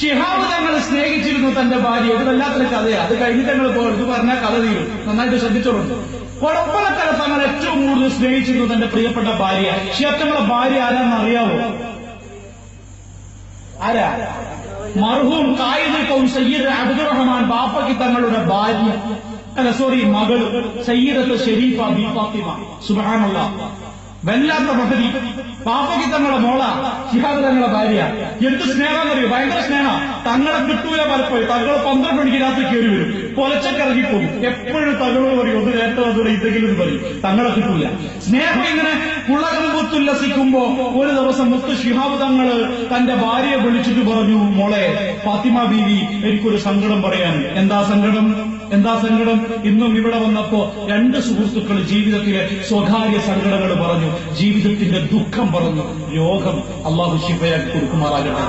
ശിഹാബ് തങ്ങൾ സ്നേഹിച്ചിരുന്നു തന്റെ ഭാര്യ. ഇത് വല്ലാത്തൊരു കഥയാണ്. അത് കഴിഞ്ഞിട്ട് ഞങ്ങൾ പോകും. ഇത് പറഞ്ഞാൽ കഥ തീരും. നന്നായിട്ട് ശ്രദ്ധിച്ചോളൂ. കൊടപ്പനക്കര തങ്ങൾ ഏറ്റവും കൂടുതൽ സ്നേഹിച്ചിരുന്നു തന്റെ പ്രിയപ്പെട്ട ഭാര്യ. ശിഹാബ് ഭാര്യ ആരാന്ന് അറിയാവോ? ആരാ? മർഹൂം ഖായിദുൽ ഖൗം സയ്യിദ് അബ്ദുറഹ്മാൻ ബാപ്പയ്ക്ക് തങ്ങളുടെ ഭാര്യ, മകൾ സയ്യിദത്ത് ഷരീഫ ബി ഫാത്തിമ. സുബ്ഹാനല്ലാഹ്, വല്ലാത്ത മഹതി. പാപ്പയ്ക്ക് തങ്ങളുടെ മോള, ശിഹാബ് തങ്ങളുടെ ഭാര്യ. എന്ത് സ്നേഹം അറിയോ? ഭയങ്കര സ്നേഹം. തങ്ങളെ കിട്ടൂല പലപ്പോഴും. തങ്ങൾ 12 മണിക്ക് രാത്രി കയറി വരും, പൊലച്ചക്കിറങ്ങിപ്പോകും. എപ്പോഴും തങ്ങളോട് പറയും ഒന്ന് നേരത്തെ വന്നൂടെ ഇതെങ്കിലും പറയും. തങ്ങളെ കിട്ടൂല. സ്നേഹം ഇങ്ങനെ ഉള്ളകമ്പുത്തുല്ലസിക്കുമ്പോ ഒരു ദിവസം മുത്ത് ശിഹാബ് തങ്ങള് തന്റെ ഭാര്യയെ വിളിച്ചിട്ട് പറഞ്ഞു, മോളെ ഫാത്തിമ ബീവി, എനിക്കൊരു സങ്കടം പറയാൻ. എന്താ സങ്കടം? ഇന്നും ഇവിടെ വന്നപ്പോ 2 സുഹൃത്തുക്കൾ ജീവിതത്തിലെ സ്വകാര്യ സങ്കടങ്ങൾ പറഞ്ഞു, ജീവിതത്തിന്റെ ദുഃഖം പറഞ്ഞു. രോഗം അള്ളാഹു ശിഫയാക്കി കൊടുക്കുമാറാകട്ടെ.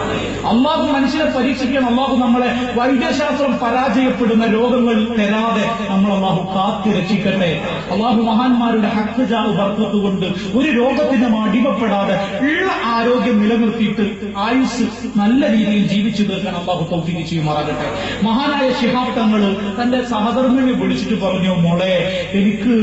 അള്ളാഹു മനുഷ്യനെ പരീക്ഷിക്കാൻ, അള്ളാഹു നമ്മളെ വൈദ്യശാസ്ത്രം പരാജയപ്പെടുന്ന രോഗങ്ങൾ തരാതെ നമ്മൾ അള്ളാഹു കാത്തി രക്ഷിക്കട്ടെ. അള്ളാഹു മഹാന്മാരുടെ ഹഖ്ജാവ് ബർക്കത്തുകൊണ്ട് ഒരു രോഗത്തിനും അടിമപ്പെടാതെ ഉള്ള ആരോഗ്യം നിലനിർത്തിയിട്ട് ആയുസ് നല്ല രീതിയിൽ ജീവിച്ചു തീർക്കാൻ അള്ളാഹു തൗഫീഖ് ചെയ്യുമാറാകട്ടെ. മഹാനായ ശിഹാബ് തങ്ങൾ തന്റെ സഹധർമ്മിനെ വിളിച്ചിട്ട് പറഞ്ഞു, മോളെ എനിക്ക്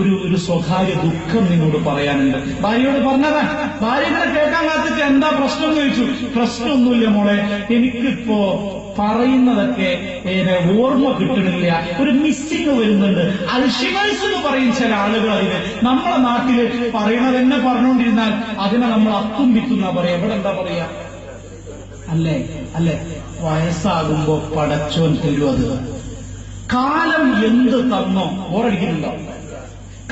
ഒരു സ്വകാര്യ ദുഃഖം നിന്നോട് പറയാനുണ്ട്. ഭാര്യയോട് പറഞ്ഞതാ. ഭാര്യ ഇങ്ങനെ കേൾക്കാൻ കാത്തിട്ട് എന്താ പ്രശ്നം എന്ന് ചോദിച്ചു. പ്രശ്നമൊന്നുമില്ല മോളെ, എനിക്കിപ്പോ പറയുന്നതൊക്കെ ഓർമ്മ കിട്ടണില്ല, ഒരു മിസ്സിംഗ് വരുന്നുണ്ട്. അൽഷിമേഴ്സ് എന്ന് പറയും ചില ആളുകൾ. അതിന് നമ്മളെ നാട്ടില് പറയണത് തന്നെ പറഞ്ഞുകൊണ്ടിരുന്നാൽ അതിനെ നമ്മൾ അത്തും വിത്തുന്നാ പറയാ. ഇവിടെ എന്താ പറയാ? അല്ലേ വയസ്സാകുമ്പോ പടച്ചോൻ തരും. അത് കാലം എന്ത് തന്നോ, ഓരടിക്കുന്നുണ്ടോ?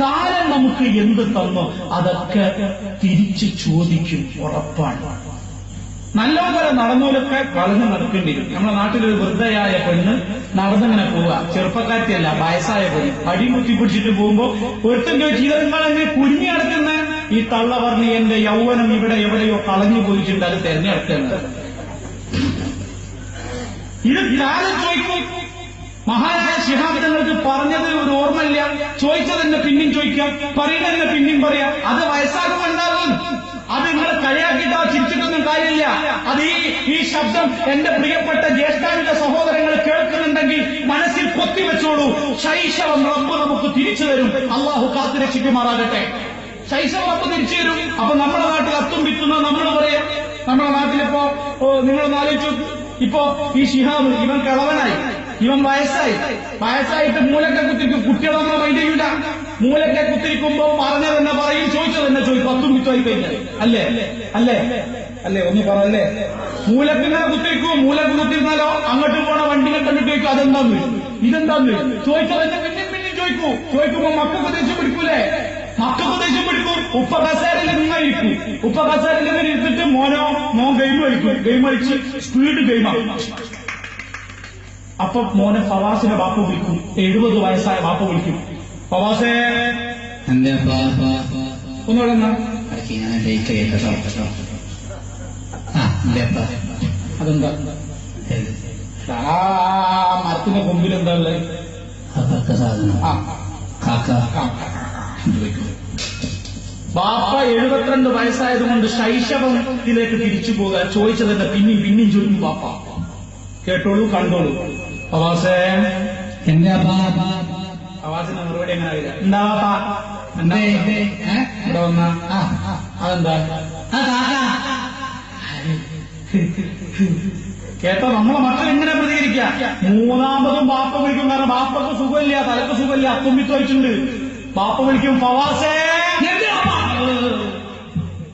കാലം നമുക്ക് എന്ത് തന്നോ അതൊക്കെ തിരിച്ചു ചോദിക്കും, ഉറപ്പാണ്. നല്ലപോലെ നടന്നോലൊക്കെ വളർന്ന് നടക്കേണ്ടി വരും. നമ്മുടെ നാട്ടിലൊരു വൃദ്ധയായ പെണ്ണ് നടന്നിങ്ങനെ പോവുക, ചെറുപ്പക്കാരിയല്ല, വയസ്സായ പെണ്ണ്. അടി കുത്തിപ്പിടിച്ചിട്ട് പോകുമ്പോ ഒരുത്തൻ ചോദിച്ചു, ഇത് നിങ്ങളെന്നെ കുഞ്ഞി നടക്കുന്ന? ഈ തള്ള പറഞ്ഞ്, എന്റെ യൗവനം ഇവിടെ എവിടെയോ കളഞ്ഞു പോയിട്ടുണ്ട്, അത് തെരഞ്ഞെടുക്കുന്നത്. ഇത് കാലം ചോദിക്കും. മഹാനായ ശിഹാബ് തങ്ങൾക്ക് പറഞ്ഞത് ഒരു ഓർമ്മയില്ല, ചോദിച്ചതെന്നെ പിന്നെയും ചോദിക്കാം, പറയുന്നതെന്നെ പിന്നെയും പറയാം. അത് വയസ്സാകുമ്പോൾ ഉണ്ടാകും. അത് നിങ്ങൾ കളിയാക്കിയിട്ടോ ചിരിച്ചിട്ടൊന്നും കാര്യമില്ല. അത് ഈ ശബ്ദം എന്റെ പ്രിയപ്പെട്ട ജ്യേഷ്ഠാവിന്റെ സഹോദരങ്ങൾ കേൾക്കുന്നുണ്ടെങ്കിൽ മനസ്സിൽ കൊത്തിവെച്ചോളൂ. ശൈശവം റബ്ബ് നമുക്ക് തിരിച്ചു തരും. അള്ളാഹു കാത്തു രക്ഷിക്കുമാറാകട്ടെ. ശൈശവം റബ്ബ് തിരിച്ചു തരും. അപ്പൊ നമ്മുടെ നാട്ടിൽ അത്തും വിത്തുന്ന നമ്മൾ പറയാം. നമ്മുടെ നാട്ടിലിപ്പോ നിങ്ങളൊന്ന് ആലോചിച്ചു, ഇപ്പോ ഈ ശിഹാബ് ഇവൻ കിളവനായി, ഇവൻ വയസ്സായിട്ട് മൂലക്കെ കുത്തിരിക്കും. കുട്ടികളൊന്നും മൈൻഡ് ചെയ്യൂല. മൂലക്കെ കുത്തിരിക്കുമ്പോ പറഞ്ഞതെന്നെ പറയും, ചോദിച്ചതെന്നെ ചോദിക്കും. 10 മിനിറ്റായി കഴിഞ്ഞാൽ അല്ലേ ഒന്ന് പറയല്ലേ? മൂലക്കിങ്ങനെ കുത്തിരിക്കും. മൂലക്ക് കുത്തിരുന്നാലോ അങ്ങോട്ട് പോണ വണ്ടിനെ കണ്ടിട്ട് ചോദിക്കും, അതെന്താന്ന് ഇതെന്താന്ന് ചോദിച്ചതെന്നെ പിന്നെയും ചോദിക്കുമ്പോ മക്കൾക്ക് ദേഷ്യം പിടിക്കൂലേ? മക്കൾക്ക് ദേഷ്യം പിടിക്കും. ഉപ്പ കസേരയിൽ ഇങ്ങനെ ഇരിക്കും. ഉപ്പ കസേരയിൽ ഇങ്ങനെ ഇരുന്നിട്ട് മോൻ ഗെയിം കളിക്കും. ഗെയിം കളിച്ച് സ്പീഡ് ഗെയിമാകും. അപ്പൊ മോനെ ഫവാസിനെ ബാപ്പ വിളിക്കും. 70 വയസ്സായ ബാപ്പ വിളിക്കും, ഫവാസേ ഒന്നുകൂടെ അതെന്താ മരത്തിന്റെ കൊമ്പിൽ എന്താ ഉള്ളത്? ബാപ്പ 72 വയസ്സായതുകൊണ്ട് ശൈശവത്തിലേക്ക് തിരിച്ചു പോകുക. ചോദിച്ചതെന്നെ പിന്നെയും ചോദിക്കും ബാപ്പ. കേട്ടോളൂ, കണ്ടോളൂ. ഫവാസേ ഫവാസിന്റെ മറുപടി എങ്ങനെ വരിക? എന്താ ഇവിടെ വന്ന അതെന്താ കേട്ടോ? നമ്മളെ മക്കൾ എങ്ങനെ പ്രതികരിക്കുക? 3ാമതും ബാപ്പ വിളിക്കും. കാരണം ബാപ്പക്ക് സുഖമില്ല, തലക്ക് സുഖമില്ല, അത്തുമ്പി ചോദിച്ചിട്ടുണ്ട്. ബാപ്പ വിളിക്കും, ഫവാസേ.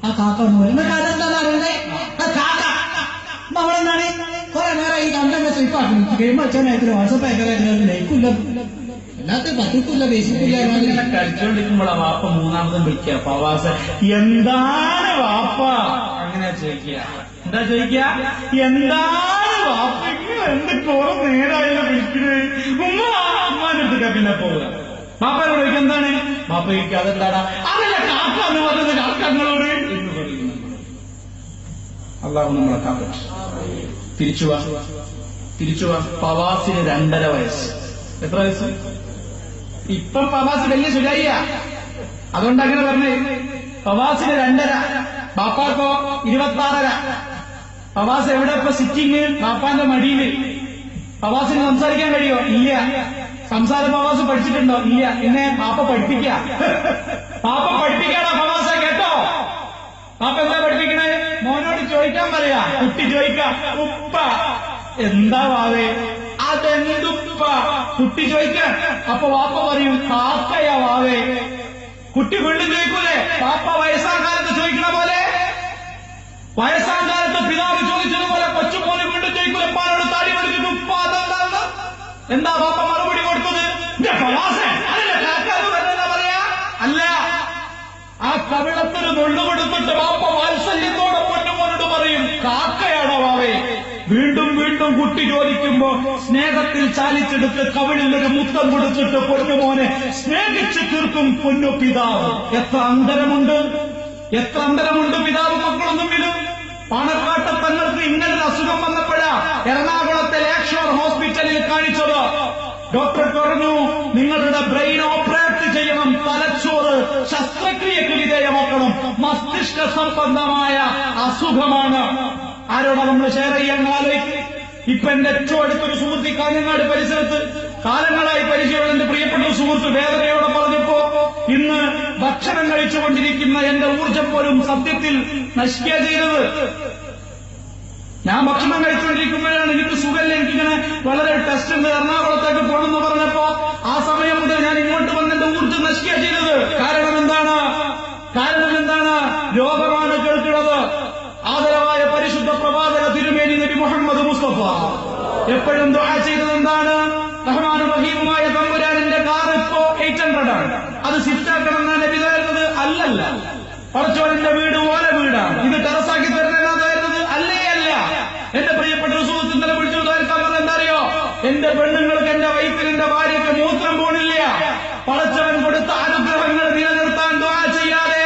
ആ കാക്ക അതെന്താ അറിയണ്ടേ? ആ കാക്ക നമ്മളെന്താണ് കുറെ നേരം ഈ കണ്ടന്നെ സ്ലിപ്പാക്കുന്നു. ഗെയിം കളിച്ചാൽ വാട്സപ്പ് അയക്കാൻ ലൈക്കില്ല, എല്ലാത്തിനും പറ്റിക്കില്ല, ബേസിക്കില്ല. കളിച്ചോണ്ടിരിക്കുമ്പോഴാ വാപ്പ 3ാമതും വിളിക്കുക, ഫവാസ. എന്താണ് വാപ്പ അങ്ങനെ ചോദിക്കുക? എന്താ ചോദിക്കുക? എന്താണ് വാപ്പ എന്ത് കുറെ നേരമായാലും വിളിക്കുന്നത്? ഉമ്മാന്റെ അടുത്തേക്കാ പിന്നെ പോവുക. ബാപ്പയോട് ചോദിക്കുക എന്താണ്? ബാപ്പ ചോദിക്കുക അതെന്താടാ? അതല്ല കാക്ക എന്ന് പറഞ്ഞത് കാക്കങ്ങളോട് എന്ന് പറയുന്നു. അള്ളാഹു നമ്മളെ കാക്കട്ടെ. തിരിച്ചു വാ. ഫവാസിന് 2.5 വയസ്സ്. എത്ര വയസ്സ്? ഇപ്പം ഫവാസ് വലിയ സുലായിയ, അതുകൊണ്ട് അങ്ങനെ പറഞ്ഞേ. ഫവാസിന് 2.5, ബാപ്പാക്കോ 26.5. ഫവാസ് എവിടെ ഇപ്പൊ സിറ്റിങ്? പാപ്പാന്റെ മടിയില്. ഫവാസിന് സംസാരിക്കാൻ കഴിയോ? ഇല്ല. സംസാരം ഫവാസ് പഠിച്ചിട്ടുണ്ടോ? ഇല്ല. പിന്നെ പാപ്പ പഠിപ്പിക്കാ. പാപ്പ പഠിപ്പിക്കാണോ ഫവാസ? കേട്ടോ, പാപ്പ എന്താ പഠിപ്പിക്കണേ? മോനോട് ചോദിക്കാൻ പറയാ. കുട്ടി ചോദിക്ക, ഉപ്പ എന്താ വാവേ? അതെന്തുപ്പ? കുട്ടി ചോദിക്കാൻ. അപ്പൊ വാപ്പ പറയും കാക്കയാ വാവേ. കുട്ടി വീണ്ടും ചോദിക്കൂലേ? പാപ്പ വയസ്സാം കാലത്ത് ചോദിക്കണ പോലെ, വയസ്സാം കാലത്ത് പിതാവ് ചോദിച്ചതുപോലെ കൊച്ചുപോലെ വീണ്ടും ചോദിക്കൂലെ? പാലോട് താടി പഠിച്ചിട്ട് ഉപ്പ അതെന്താന്ന്? എന്താ പാപ്പ മറുപടി കൊടുത്തത്? പറയാ അല്ല. ആ കവിളത്തിന് നുള്ളു കൊടുത്തിട്ട് പാപ്പ വാത്സല്യത്തോടെ പൊന്നുമോനോട് പറയും കാക്കയാണോ വാവേ? വീണ്ടും വീണ്ടും കുട്ടി ചോദിക്കുമ്പോ സ്നേഹത്തിൽ ചാലിച്ചെടുത്ത് കവിളിൽ ഒരു മുത്തം കൊടുത്തിട്ട് പൊന്നുമോനെ സ്നേഹിച്ചു തീർക്കും പൊന്നു പിതാവ്. എത്ര അന്തരമുണ്ട്, എത്ര അന്തരമുണ്ട് പിതാവ് മക്കളും തമ്മിലും. പാണക്കാട്ട് തങ്ങൾക്ക് ഇങ്ങനൊരു അസുഖം വന്നപ്പോഴാ എറണാകുളത്തെ ലേക്ഷോർ ഹോസ്പിറ്റലിൽ കാണിച്ചത്. ഡോക്ടർ പറഞ്ഞു നിങ്ങളുടെ ബ്രെയിൻ ഓപ്പറേറ്റ് ചെയ്യണം, തലച്ചോറ് ശസ്ത്രക്രിയക്ക് വിധേയമാക്കണം, മസ്തിഷ്ക സംബന്ധമായ അസുഖമാണ്. ആരോടാ നമ്മൾ ഷെയർ ചെയ്യാൻ ആലോചിക്കും? ഇപ്പൊ എന്റെ ഏറ്റവും അടുത്തൊരു സുഹൃത്ത് കാഞ്ഞങ്ങാട് പരിസരത്ത് കാലങ്ങളായി പരിചയമുള്ള എന്റെ പ്രിയപ്പെട്ട സുഹൃത്ത് വേദനയോടെ പറഞ്ഞപ്പോ ഇന്ന് ഭക്ഷണം കഴിച്ചുകൊണ്ടിരിക്കുന്ന എന്റെ ഊർജം പോലും സത്യത്തിൽ നശിക്കുക ചെയ്തത്. ഞാൻ ഭക്ഷണം കഴിച്ചുകൊണ്ടിരിക്കുമ്പോഴാണ് എനിക്ക് സുഖമില്ല, എനിക്കിങ്ങനെ വളരെ ടെസ്റ്റ് ഉണ്ട്, എറണാകുളത്തേക്ക് പോകണമെന്ന് പറഞ്ഞപ്പോ ആ സമയം മുതൽ ഞാൻ ഇങ്ങോട്ട് വന്ന് എന്റെ ഊർജം നശിക്കുക ചെയ്തത്. കാരണം എന്താണ്? രോഗമാണ് കേൾക്കുന്നത്. ആദരവായ പരിശുദ്ധ പ്രവാചക തിരുമേനി നബി മുഹമ്മദ് മുസ്തഫ എപ്പോഴും ദുആ ചെയ്തത് എന്താണ്? റഹ്മാനും റഹീമുമായ തമ്പുരാനിന്റെ കാർ ഇപ്പോ 800 ആണ്, അത് സിഫ്റ്റാക്കണം എന്നാണ് നബി തരുന്നത്? അല്ലല്ല. പടച്ചോന്റെ വീട് ഓല വീടാണ്, ഇത് ടെറസാക്കി തരുന്നത്? അല്ലേ അല്ല. എന്റെ പ്രിയപ്പെട്ട സുഹൃത്ത് ഇന്നലെ വിളിച്ചു തർക്കാൻ പറഞ്ഞ എന്താ അറിയോ? എന്റെ പെണ്ണുങ്ങൾക്ക്, എന്റെ വൈഫിന്, എന്റെ ഭാര്യയ്ക്ക് മൂത്രം പോണില്ല. പടച്ചവൻ കൊടുത്ത അനുഗ്രഹങ്ങൾ നിലനിർത്താൻ ദുആ ചെയ്യാതെ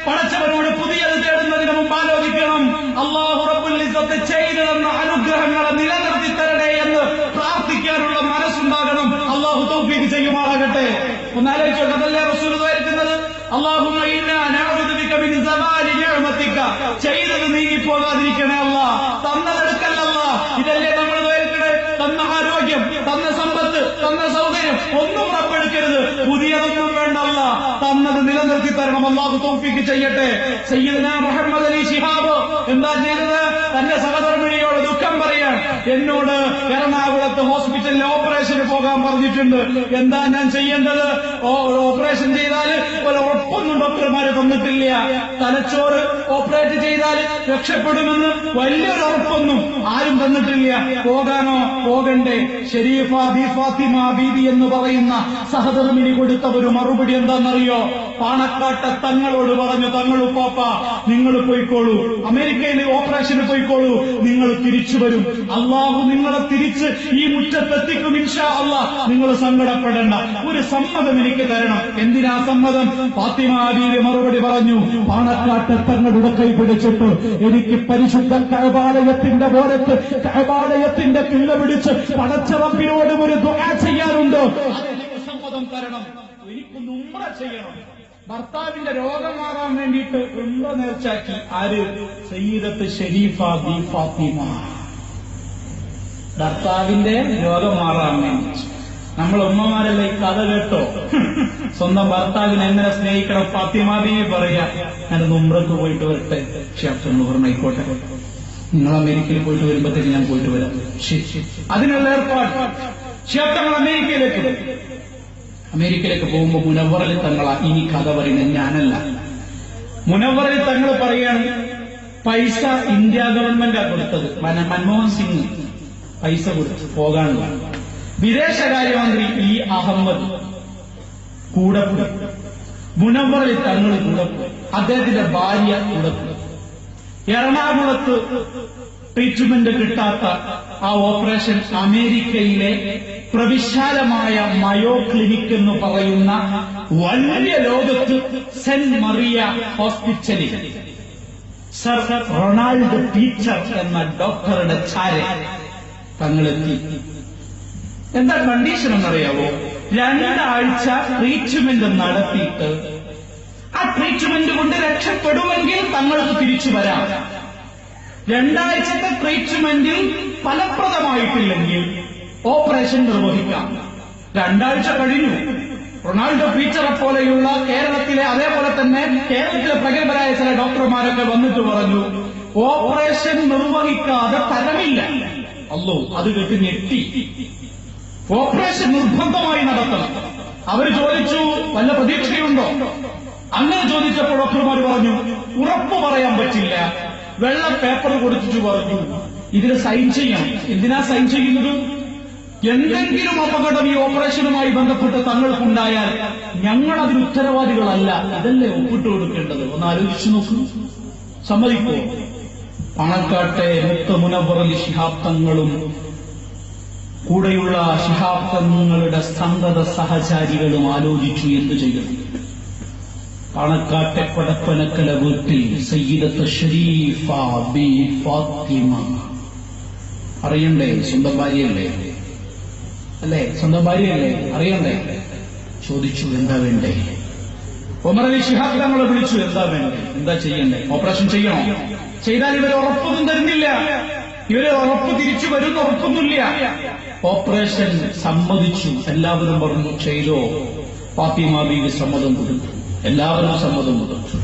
പടച്ചവനോട് പുതിയത് തേടുന്നതിന് മുമ്പ് ആലോചിക്കണം, അല്ലാഹു റബ്ബുൽ ഇസ്സത്ത് ചെയ്തു തന്ന അനുഗ്രഹങ്ങളെ നിലനിർത്തി തരണേ എന്ന് പ്രാർത്ഥിക്കാനുള്ള മനസ്സുണ്ടാകണം. അല്ലാഹു തൗഫീഖ് ചെയ്യുമാറാകട്ടെ. ഒന്നാലോചിച്ചോ, അതല്ലേ റസൂൽ ദ്വാരിക്കുന്നത്? അല്ലാഹുമ്മ ഇന്നാ നഅൂദു ബിക മിൻ സവാലി നിഅമതിക. ചെയ്തത് നീങ്ങിപ്പോകാതിരിക്കണേ അല്ലാ, തന്നതെടുക്കല്ല അല്ലാ. ഇതല്ലേ നമ്മൾ ദ്വാരിക്കണേ? തന്ന ആരോഗ്യം, തന്ന സമ്പത്ത്, തന്ന സൗകര്യം ഒന്നും റബ്ബെടുക്കരുത്, പുതിയതൊന്നും വേണ്ട അല്ലാ, തന്നത് നിലനിർത്തി തരണം. അല്ലാഹു തൗഫീഖ് ചെയ്യട്ടെ. സയ്യിദുനാ മുഹമ്മദ് അലി ശിഹാബ് എന്താ ചെയ്തത്? തന്റെ സഹധർമ്മിണിയോട് ദുഃഖം പറയാൻ. എന്നോട് എറണാകുളത്ത് ഹോസ്പിറ്റലിൽ ഓപ്പറേഷന് പോകാൻ പറഞ്ഞിട്ടുണ്ട്. എന്താ ഞാൻ ചെയ്യേണ്ടത്? ഓപ്പറേഷൻ ചെയ്താൽ ഒരു ഉറപ്പൊന്നും ഡോക്ടർമാര് തന്നിട്ടില്ല. തലച്ചോറ് ഓപ്പറേറ്റ് ചെയ്താൽ രക്ഷപ്പെടുമെന്ന് വലിയൊരു ഉറപ്പൊന്നും ആരും തന്നിട്ടില്ല. പോകാനോ? പോകണ്ടേ? ഷെരീഫ ബി ഫാത്തിമ ബീബി എന്ന് പറയുന്ന സഹധർമ്മിണി കൊടുത്ത ഒരു മറുപടി എന്താണെന്നറിയോ? പാണക്കാട്ടെ തങ്ങളോട് പറഞ്ഞു, തങ്ങളുപ്പാപ്പ നിങ്ങൾ പോയിക്കോളൂ, അമേരിക്കയിൽ ഓപ്പറേഷന് പോയിക്കോളൂ, നിങ്ങൾ തിരിച്ചു വരും, അള്ളാഹു നിങ്ങളെ തിരിച്ച് ഈ മുറ്റത്തെത്തിക്കും ഇൻഷാ അല്ലാഹ്, നിങ്ങൾ സങ്കടപ്പെടേണ്ട, ഒരു സമ്മതം എനിക്ക് തരണം. എന്തിനാ സമ്മതം? ഫാത്തിമ ബീവി മറുപടി പറഞ്ഞു, പാണക്കാട്ടെ തങ്ങളുടെ കൈ പിടിച്ചിട്ട് എനിക്ക് പരിശുദ്ധ കഅബാലയത്തിന്റെ പോരത്ത് കഅബാലയത്തിന്റെ കിള്ള പിടിച്ച് പടച്ച റബ്ബിനോട് ഒരു ദുആ ചെയ്യാറുണ്ട്, അതെനിക്ക് സമ്മതം തരണം, എനിക്കൊന്ന് ഉംറ ചെയ്യണം. ഭർത്താവിന്റെ രോഗം മാറാൻ വേണ്ടിയിട്ട് ഉംറ നേർച്ചാക്കി. ആര്? സയ്യിദത്ത് ഷരീഫ ബി ഫാത്തിമ. ഭർത്താവിന്റെ രോഗം മാറാൻ വേണ്ടി. നമ്മൾ ഉമ്മമാരല്ലേ ഈ കഥ കേട്ടോ? സ്വന്തം ഭർത്താവിനെ എങ്ങനെ സ്നേഹിക്കണം? ഫാത്തിമ ബീവി പറയാ, ഞാനൊന്ന് ഉംറക്ക് പോയിട്ട് വരട്ടെ. ഷെഫ് പറഞ്ഞായിക്കോട്ടെ, നിങ്ങൾ അമേരിക്കയിൽ പോയിട്ട് വരുമ്പോഴത്തേക്ക് ഞാൻ പോയിട്ട് വരാം. അതിനുള്ള ഏർപ്പാട്. ഷെഫ് തങ്ങൾ അമേരിക്കയിലേക്ക് പോകുമ്പോ മുനവ്വറിൽ തങ്ങളാ ഇനി കഥ പറയുന്നത്, ഞാനല്ല. മുനവ്വറിൽ തങ്ങൾ പറയാണ്, പൈസ ഇന്ത്യ ഗവൺമെന്റാ കൊടുത്തത്. മൻമോഹൻ സിംഗ് പൈസ കൊടുത്ത് പോകാനുള്ള. വിദേശകാര്യമന്ത്രി ഇ അഹമ്മദ് കൂടെ പോയി. മുനവ്വറിൽ തങ്ങൾ കൂടെ പോയി. അദ്ദേഹത്തിന്റെ ഭാര്യ കൂടെ പോയി. എറണാകുളത്ത് ട്രീറ്റ്മെന്റ് കിട്ടാത്ത ആ ഓപ്പറേഷൻ അമേരിക്കയിലെ പ്രവിശാലമായ മയോ ക്ലിനിക് എന്ന് പറയുന്ന വലിയ ലോകത്ത് സെന്റ് മറിയ ഹോസ്പിറ്റലിൽ സർ റൊണാൾഡ് പീറ്റർ എന്ന ഡോക്ടറുടെ ചാര തങ്ങളെത്തി. എന്താ കണ്ടീഷൻ എന്നറിയാവോ? 2 ആഴ്ച ട്രീറ്റ്മെന്റ് നടത്തിയിട്ട് ആ ട്രീറ്റ്മെന്റ് കൊണ്ട് രക്ഷപ്പെടുമെങ്കിൽ തങ്ങൾക്ക് തിരിച്ചു വരാം. രണ്ടാഴ്ചത്തെ ട്രീറ്റ്മെന്റിൽ ഫലപ്രദമായിട്ടില്ലെങ്കിൽ ഓപ്പറേഷൻ നിർവഹിക്കാം. 2 ആഴ്ച കഴിഞ്ഞു. റൊണാൾഡോ പീറ്ററെ പോലെയുള്ള കേരളത്തിലെ, അതേപോലെ തന്നെ കേരളത്തിലെ പ്രഗത്ഭരായ ചില ഡോക്ടർമാരൊക്കെ വന്നിട്ട് പറഞ്ഞു ഓപ്പറേഷൻ നിർവഹിക്കാതെ തരമില്ല. അല്ലോ, അത് കേട്ട് ഞെട്ടി. ഓപ്പറേഷൻ നിർബന്ധമായി നടത്തണം. അവർ ചോദിച്ചു വല്ല പ്രതീക്ഷയുണ്ടോ? അങ്ങനെ ചോദിച്ചപ്പോൾ ഡോക്ടർമാർ പറഞ്ഞു ഉറപ്പ് പറയാൻ പറ്റില്ല. വെള്ള പേപ്പർ കൊടുത്തിട്ട് പറഞ്ഞു ഇതിൽ സൈൻ ചെയ്യണം. എന്തിനാ സൈൻ ചെയ്യുന്നത്? എന്തെങ്കിലും അപകടം ഈ ഓപ്പറേഷനുമായി ബന്ധപ്പെട്ട് തങ്ങൾക്കുണ്ടായാൽ ഞങ്ങൾ അതിന് ഉത്തരവാദികളല്ല. ഇതല്ലേ ഒപ്പിട്ട് കൊടുക്കേണ്ടത്? ഒന്ന് ആലോചിച്ചു നോക്കൂ. സമ്മതിക്കോ? പാണക്കാട്ടെ മുത്ത് മുനവ്വർ അലി ശിഹാബ് തങ്ങളും കൂടെയുള്ള ശിഹാബ് തങ്ങളുടെ സംഗത സഹചാരികളും ആലോചിച്ചു എന്തു ചെയ്യണം. പാണക്കാട്ടെ കൊടപ്പനക്കല വീട്ടിൽ സയ്യിദത്ത് ഷരീഫ ബി ഫാത്തിമ, അറിയണ്ടേ? സ്വന്തം ഭാര്യയല്ലേ? അല്ലേ? സ്വന്തം ഭാര്യയല്ലേ? അറിയണ്ടേ? ചോദിച്ചു എന്താ വേണ്ടേ? ഉമർ അലി ശിഹാബ് തങ്ങളെ വിളിച്ചു എന്താ വേണ്ടേ? എന്താ ചെയ്യണ്ടേ? ഓപ്പറേഷൻ ചെയ്യണോ? ചെയ്താൽ ഇവരെ ഉറപ്പൊന്നും തരുന്നില്ല. ഇവരെ ഉറപ്പ് തിരിച്ചു വരുന്ന ഉറപ്പൊന്നുമില്ല. ഓപ്പറേഷൻ സമ്മതിച്ചു. എല്ലാവരും പറഞ്ഞു ചെയ്തോ. ഫാത്തിമ ബീവി സമ്മതം കൊടുത്തു. എല്ലാവരും സമ്മതം കൊടുത്തു.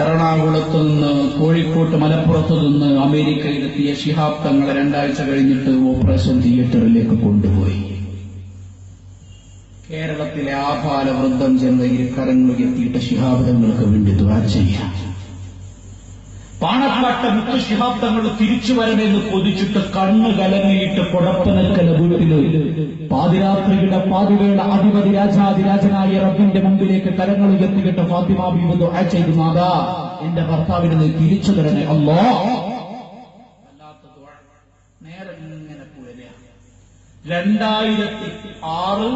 എറണാകുളത്ത് നിന്ന്, കോഴിക്കോട്ട്, മലപ്പുറത്ത് നിന്ന് അമേരിക്കയിലെത്തിയ ശിഹാബ് തങ്ങളെ 2 ആഴ്ച കഴിഞ്ഞിട്ട് ഓപ്പറേഷൻ തിയേറ്ററിലേക്ക് കൊണ്ടുപോയി. കേരളത്തിലെ ആഭാല വൃദ്ധം ചെന്ന കരങ്ങൾ എത്തിയിട്ട് ശിഹാബ് തങ്ങൾക്ക് വേണ്ടി ദുആ ചെയ്യാം. പാണക്കാട്ടെ മുത്ത് ശിഹാബ് തങ്ങൾ തിരിച്ചു വരണമെന്ന് കൊതിച്ചിട്ട് കണ്ണ് കലങ്ങിയിട്ട് കൊടപ്പനക്കല വീട്ടില് പാതിരാത്രിയുടെ പാതിവേള അധിപതി രാജാതിരാജനായ റബ്ബിന്റെ മുമ്പിലേക്ക് കരങ്ങൾ ഉയർത്തിയിട്ട് ഫാത്തിമ ബീവി ദുആ ചെയ്തു, നാഥാ എന്റെ ഭർത്താവിനെ നീ തിരിച്ചു തരണേ അല്ലാഹ്. നേരെ ഇങ്ങനെ പോരാ. 2006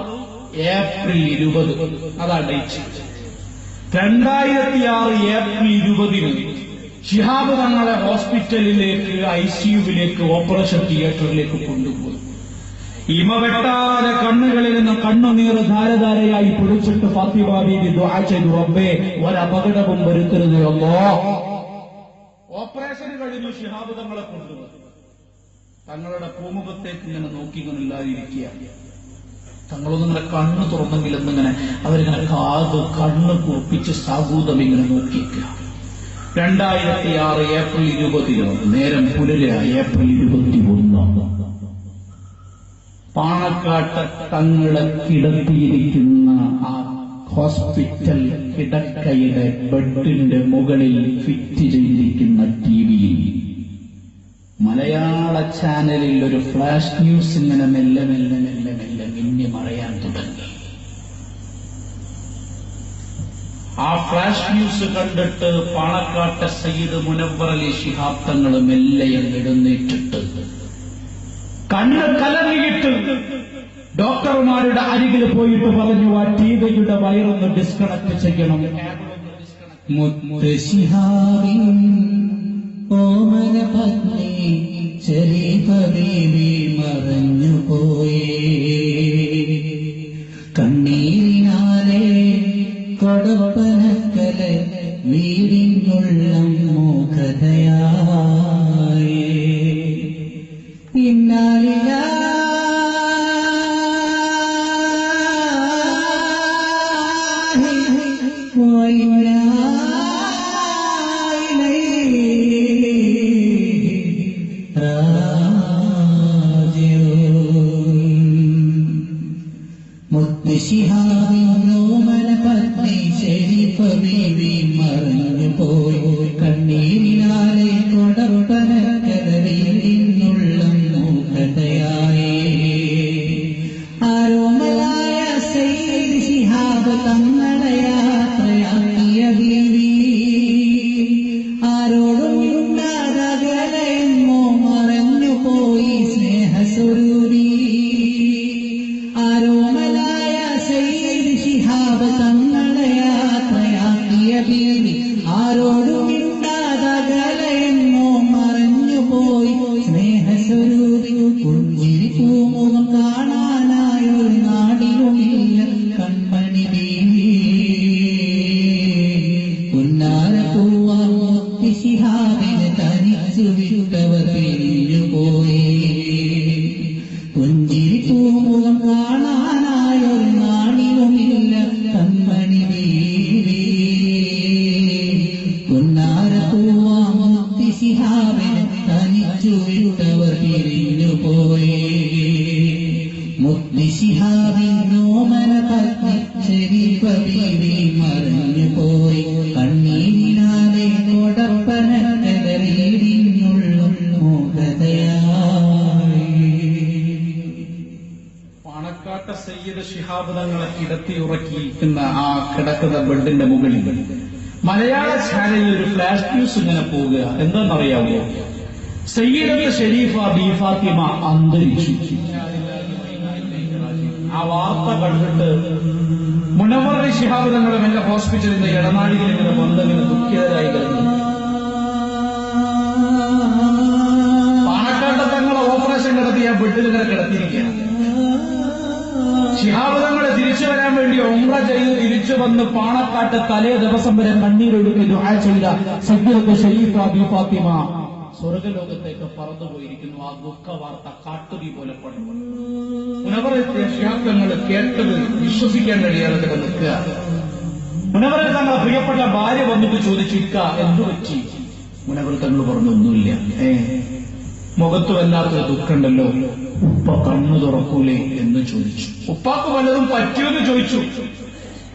ഏപ്രിൽ 20, അതാ ഡേറ്റ്. 2006 ഏപ്രിൽ 20 ശിഹാബ് തങ്ങളെ ഹോസ്പിറ്റലിലേക്ക്, ICUവിലേക്ക്, ഓപ്പറേഷൻ തിയേറ്ററിലേക്ക് കൊണ്ടുപോയി. ഇമ വെട്ടാതെ കണ്ണുകളിൽ നിന്ന് കണ്ണുനീർ ധാരധാരയായി പൊടിച്ചിട്ട് ഫാത്തിമ ബീവി ദുആ ചെയ്തു, റബ്ബേ ഒരപകടവും വരുത്തരുത് അല്ലാഹ്. ഓപ്പറേഷൻ കഴിഞ്ഞു. ശിഹാബ് തങ്ങളെ കൊണ്ടുപോയി. തങ്ങളുടെ പൂമുഖത്തേക്ക് ഇങ്ങനെ നോക്കിക്കൊണ്ടില്ലാതിരിക്കുക. തങ്ങളൊന്നും ഇങ്ങനെ കണ്ണ് തുറന്നെങ്കിൽ എന്നിങ്ങനെ അവരിങ്ങനെ കണ്ണ് കുറിപ്പിച്ച് സാഗൂതം ഇങ്ങനെ നോക്കിയിരിക്കുക. 2006 ഏപ്രിൽ 20 നേരം പുലര ഏപ്രിൽ 21 പാണക്കാട്ട് തങ്ങളെ കിടത്തിയിരിക്കുന്ന ആ ഹോസ്പിറ്റൽ കിടക്കയുടെ ബെഡിന്റെ മുകളിൽ ഫിറ്റ് ചെയ്തിരിക്കുന്ന ടിവിയിൽ മലയാള ചാനലിൽ ഒരു ഫ്ലാഷ് ന്യൂസ് ഇങ്ങനെ മെല്ലെ മെല്ലെ മെല്ലെ മെല്ലെ മിന്നി മറയാൻ തുടങ്ങി. ആ ഫ്ലാഷ് ന്യൂസ് കണ്ടിട്ട് പാണക്കാട്ടെ സയ്യിദ് മുനവ്വർ അലി ശിഹാബ് തങ്ങൾ മെല്ലെ എഴുന്നേറ്റിട്ട് കണ്ണ് കലങ്ങിയിട്ട് ഡോക്ടർമാരുടെ അരികിൽ പോയിട്ട് പറഞ്ഞു, ആ ടിവിയുടെ വയറൊന്ന് ഡിസ്കണക്ട് ചെയ്യണം. മുത്ത് ശിഹാബിൻ ഓമന പത്നി ശരീഫ ബീവി മറഞ്ഞു പോയേ, കണ്ണീരിനാലെ കൊടപ്പനക്കല വീടിനുള്ളം മോഹതയായേ. ഇന്നാലില്ലാ മുത്ത് ശിഹാബിൻ ഓമന പത്നി ശരീഫ ബീവി മറഞ്ഞു പോയി, കണ്ണീരിനാലെ കൊടപ്പനക്കല വീടിനുള്ളം മോഹതയായേ. ആരോമലായ സയ്യിദ് ശിഹാബ് തങ്ങളെ യാത്രയാക്കിയ ബീവി ആരോടും ഉണ്ടാകലെന്നോ മറഞ്ഞു പോയി സ്നേഹസ്വരൂപി. ആരോമലായ സയ്യിദ് പിരിഞ്ഞു പോയി. മുത്തി ശിഹാബിനോമന പത്നി ഷരീഫ ബീവി മറഞ്ഞു പോയി. കണ്ണീരിനാലെ കൊടപ്പന കതറിയിടിഞ്ഞുള്ളും മൂകതയായി. പാണക്കാട്ട സയ്യിദ് ശിഹാബ് തങ്ങളെ കിടത്തിയുറക്കിയിരിക്കുന്ന ആ കിടക്കുന്ന ബെഡിന്റെ മുകളിൽ മലയാള ചാനലിൽ ഒരു ഫ്ലാഷ് ന്യൂസ് ഇങ്ങനെ പോവുക. എന്താണെന്നറിയാമോ? സയ്യിദത്ത് ഷരീഫ ബി ഫാത്തിമ അന്തരിച്ചു. ആ വാർത്ത കണ്ടിട്ട് മുനവ്വർ ശിഹാബ് തങ്ങളെ മെല്ലെ ഹോസ്പിറ്റലിൽ നിന്ന് ഇടനാഴിയിൽ ഇങ്ങനെ ബന്ധമിങ്ങനെ ദുഃഖിതരായി കിടന്നു. പാണക്കാട്ട തങ്ങളെ ഓപ്പറേഷൻ നടത്തി ആ ബെഡിൽ ഇങ്ങനെ കിടത്തിയിരിക്കുകയാണ്. ശിഹാബ് തങ്ങളെ തിരിച്ചു വരാൻ വേണ്ടി ഉംറ ചെയ്ത് തിരിച്ചു വന്ന് പാണക്കാട്ട് തലേ ദിവസം വരെ കണ്ണീരൊഴുക്കി ദുആ ചെയ്ത സയ്യിദത്ത് ഷരീഫ ബി ഫാത്തിമ സ്വർഗലോകത്തേക്ക് പറന്നുപോയിരിക്കുന്നു. ആ ദുഃഖ വാർത്ത കാട്ടുതീ പോലെ പടർന്നു. മുനവ്വർ ശിഹാബ് തങ്ങൾ കേട്ടത് വിശ്വസിക്കാൻ കഴിയാതെ നിൽക്കുക. മുനവ്വർ തങ്ങളെ പ്രിയപ്പെട്ട ഭാര്യ വന്നിട്ട് ചോദിച്ചു, ഇക്ക എന്തു പറ്റി? മുനവ്വർ തങ്ങൾ പറഞ്ഞു, ഒന്നുമില്ല. മുഖത്ത് വല്ലാത്തൊരു ദുഃഖമുണ്ടല്ലോ, ഉപ്പ കണ്ണു തുറക്കൂലേ എന്ന് ചോദിച്ചു. ഉപ്പാക്ക് വല്ലതും പറ്റിയെന്ന് ചോദിച്ചു.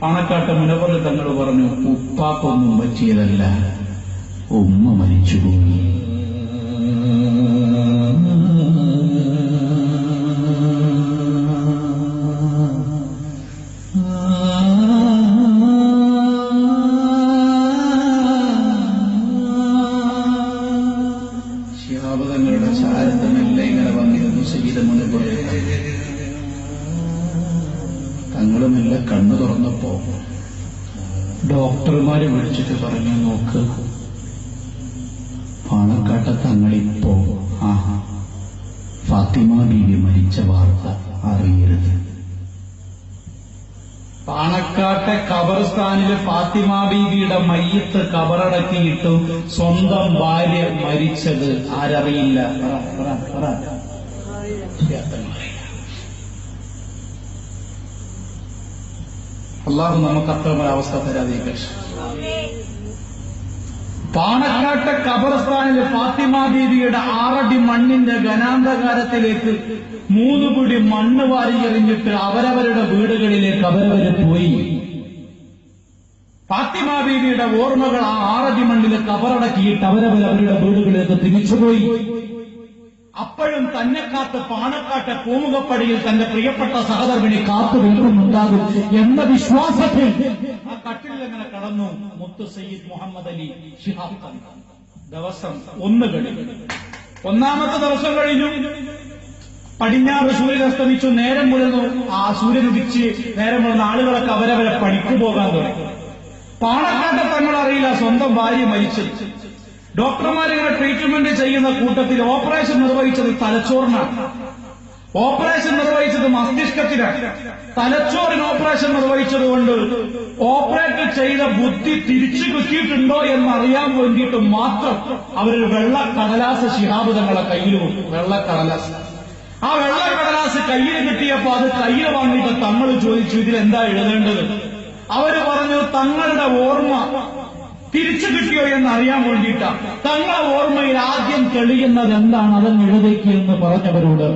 പാണക്കാട്ട് മുനവ്വർ തങ്ങൾ പറഞ്ഞു, ഉപ്പാക്കൊന്നും പറ്റിയതല്ല, ഉമ്മ മരിച്ചുപോയി. ശിഹാബ് തങ്ങളുടെ ചാരിത്രമല്ല ഇങ്ങനെ വന്നിരുന്നു. സയ്യിദ് മുനവ്വർ തങ്ങളുമല്ല കണ്ണു തുറന്നപ്പോ ഡോക്ടർമാരെ വിളിച്ചിട്ട് പറഞ്ഞു, നോക്ക്, പാണക്കാട്ട തങ്ങളിപ്പോ ഫാത്തിമ ബീവി മരിച്ച വാർത്ത അറിയരുത്. പാണക്കാട്ടെ ഖബർസ്ഥാനില് ഫാത്തിമ ബീവിയുടെ മയ്യത്ത് കബറടക്കിയിട്ട് സ്വന്തം ഭാര്യ മരിച്ചത് ആരറിയില്ല? അള്ളാഹു നമുക്ക് അത്തരമൊരവസ്ഥ തരാതെ. പാണക്കാട്ടെ ഖബർസ്ഥാനിലെ ഫാത്തിമ ബീവിയുടെ 6 അടി മണ്ണിന്റെ ഘനാന്തകാരത്തിലേക്ക് 3 പിടി മണ്ണ് വാരി എറിഞ്ഞിട്ട് അവരവരുടെ വീടുകളിലേക്ക് അവരവര് പോയി. ഫാത്തിമ ബീവിയുടെ ഓർമ്മകൾ ആ 6 അടി മണ്ണിൽ കബറടക്കിയിട്ട് അവരവരുടെ വീടുകളിലേക്ക് തിരിച്ചുപോയി. അപ്പോഴും തന്നെ കാത്ത് പാണക്കാട്ടെ പൂമുഖപ്പടിയിൽ തന്റെ പ്രിയപ്പെട്ട സഹധർമ്മിണി കാത്തു നിൽക്കുന്നുണ്ടാകും എന്ന വിശ്വാസത്തിൽ ആ കട്ടിലിൽ അങ്ങനെ കടന്നു മുത്തു സയ്യിദ് മുഹമ്മദ് അലി ശിഹാബ് തങ്ങൾ. ദിവസം 1 കഴിഞ്ഞു. 1ാമത്തെ ദിവസം കഴിഞ്ഞു. പടിഞ്ഞാറ് സൂര്യൻ അസ്തമിച്ചു. നേരം മുഴുവൻ ആ സൂര്യൻ ഉദിച്ച് നേരം മുഴുവൻ ആളുകളൊക്കെ അവരവരെ പണിക്ക് പോകാൻ തുടങ്ങി. പാണക്കാട്ടെ തങ്ങൾ അറിയില്ല സ്വന്തം ഭാര്യ മരിച്ചു. ഡോക്ടർമാരിങ്ങനെ ട്രീറ്റ്മെന്റ് ചെയ്യുന്ന കൂട്ടത്തിൽ ഓപ്പറേഷൻ നിർവഹിച്ചത് തലച്ചോറിനാണ്. ഓപ്പറേഷൻ നിർവഹിച്ചത് മസ്തിഷ്കത്തിനാണ്. തലച്ചോറിന് ഓപ്പറേഷൻ നിർവഹിച്ചതുകൊണ്ട് ഓപ്പറേറ്റ് ചെയ്ത ബുദ്ധി തിരിച്ചു കിട്ടിയിട്ടുണ്ടോ എന്നറിയാൻ വേണ്ടിയിട്ട് മാത്രം അവരൊരു വെള്ളക്കടലാസ് ശിഹാബ് തങ്ങളെ കയ്യിൽ കൊടുത്തു. വെള്ളക്കടലാസ്. ആ വെള്ളക്കടലാസ് കയ്യിൽ കിട്ടിയപ്പോ അത് കയ്യിൽ വാങ്ങിയിട്ട് തങ്ങൾ ചോദിച്ചു, ഇതിലെന്താ എഴുതേണ്ടത്? അവര് പറഞ്ഞു, തങ്ങളുടെ ഓർമ്മ തിരിച്ചു കിട്ടിയോ എന്ന് അറിയാൻ വേണ്ടിയിട്ടാ. തങ്ങളെ ഓർമ്മയിൽ ആദ്യം തെളിയുന്നത് എന്താണ്, അതെന്ന് എഴുതേക്ക് എന്ന് പറഞ്ഞവരോട്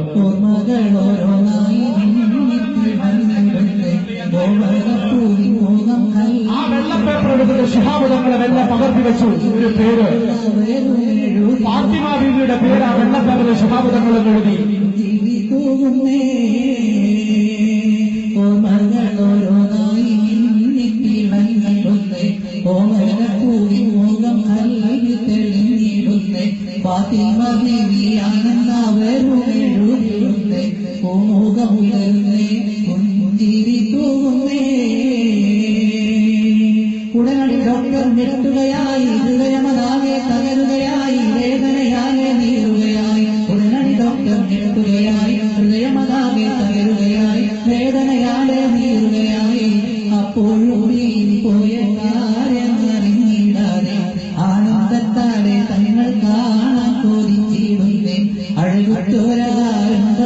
ആ വെള്ള പേപ്പർ എടുത്തിട്ട് ശിഹാബ് തങ്ങളെ വെള്ള പകർത്തി വെച്ചു. ഒരു പേര് ഫാത്തിമ ബീവിയുടെ പേര് ആ വെള്ള പേപ്പറിൽ ശിഹാബ് തങ്ങൾ എഴുതി. ഫാത്തിമ ബീവി ആനന്ദവരുമെഴുതിയുന്നേ പൂമുഖമുയർന്നേ പുഞ്ചിരി തൂങ്ങുന്നേ. ഉടനടി ഡോക്ടർ ഞെട്ടുകയായി, ഹൃദയമതാകെ തകരുകയായി, വേദനയാകെ നീറുകയായി. ഉടനടി ഡോക്ടർ ഞെട്ടുകയായി, ഹൃദയമതാകെ തകരുകയായി, വേദനയാകെ നീറുകയായി. അപ്പോഴും പോയ കാര്യം അറിഞ്ഞിടാതെ ആനന്ദത്താലെ തങ്ങൾ കാണാൻ കൊതിച്ചിടുന്നേ. അഴകുറ്റോരാരംഭ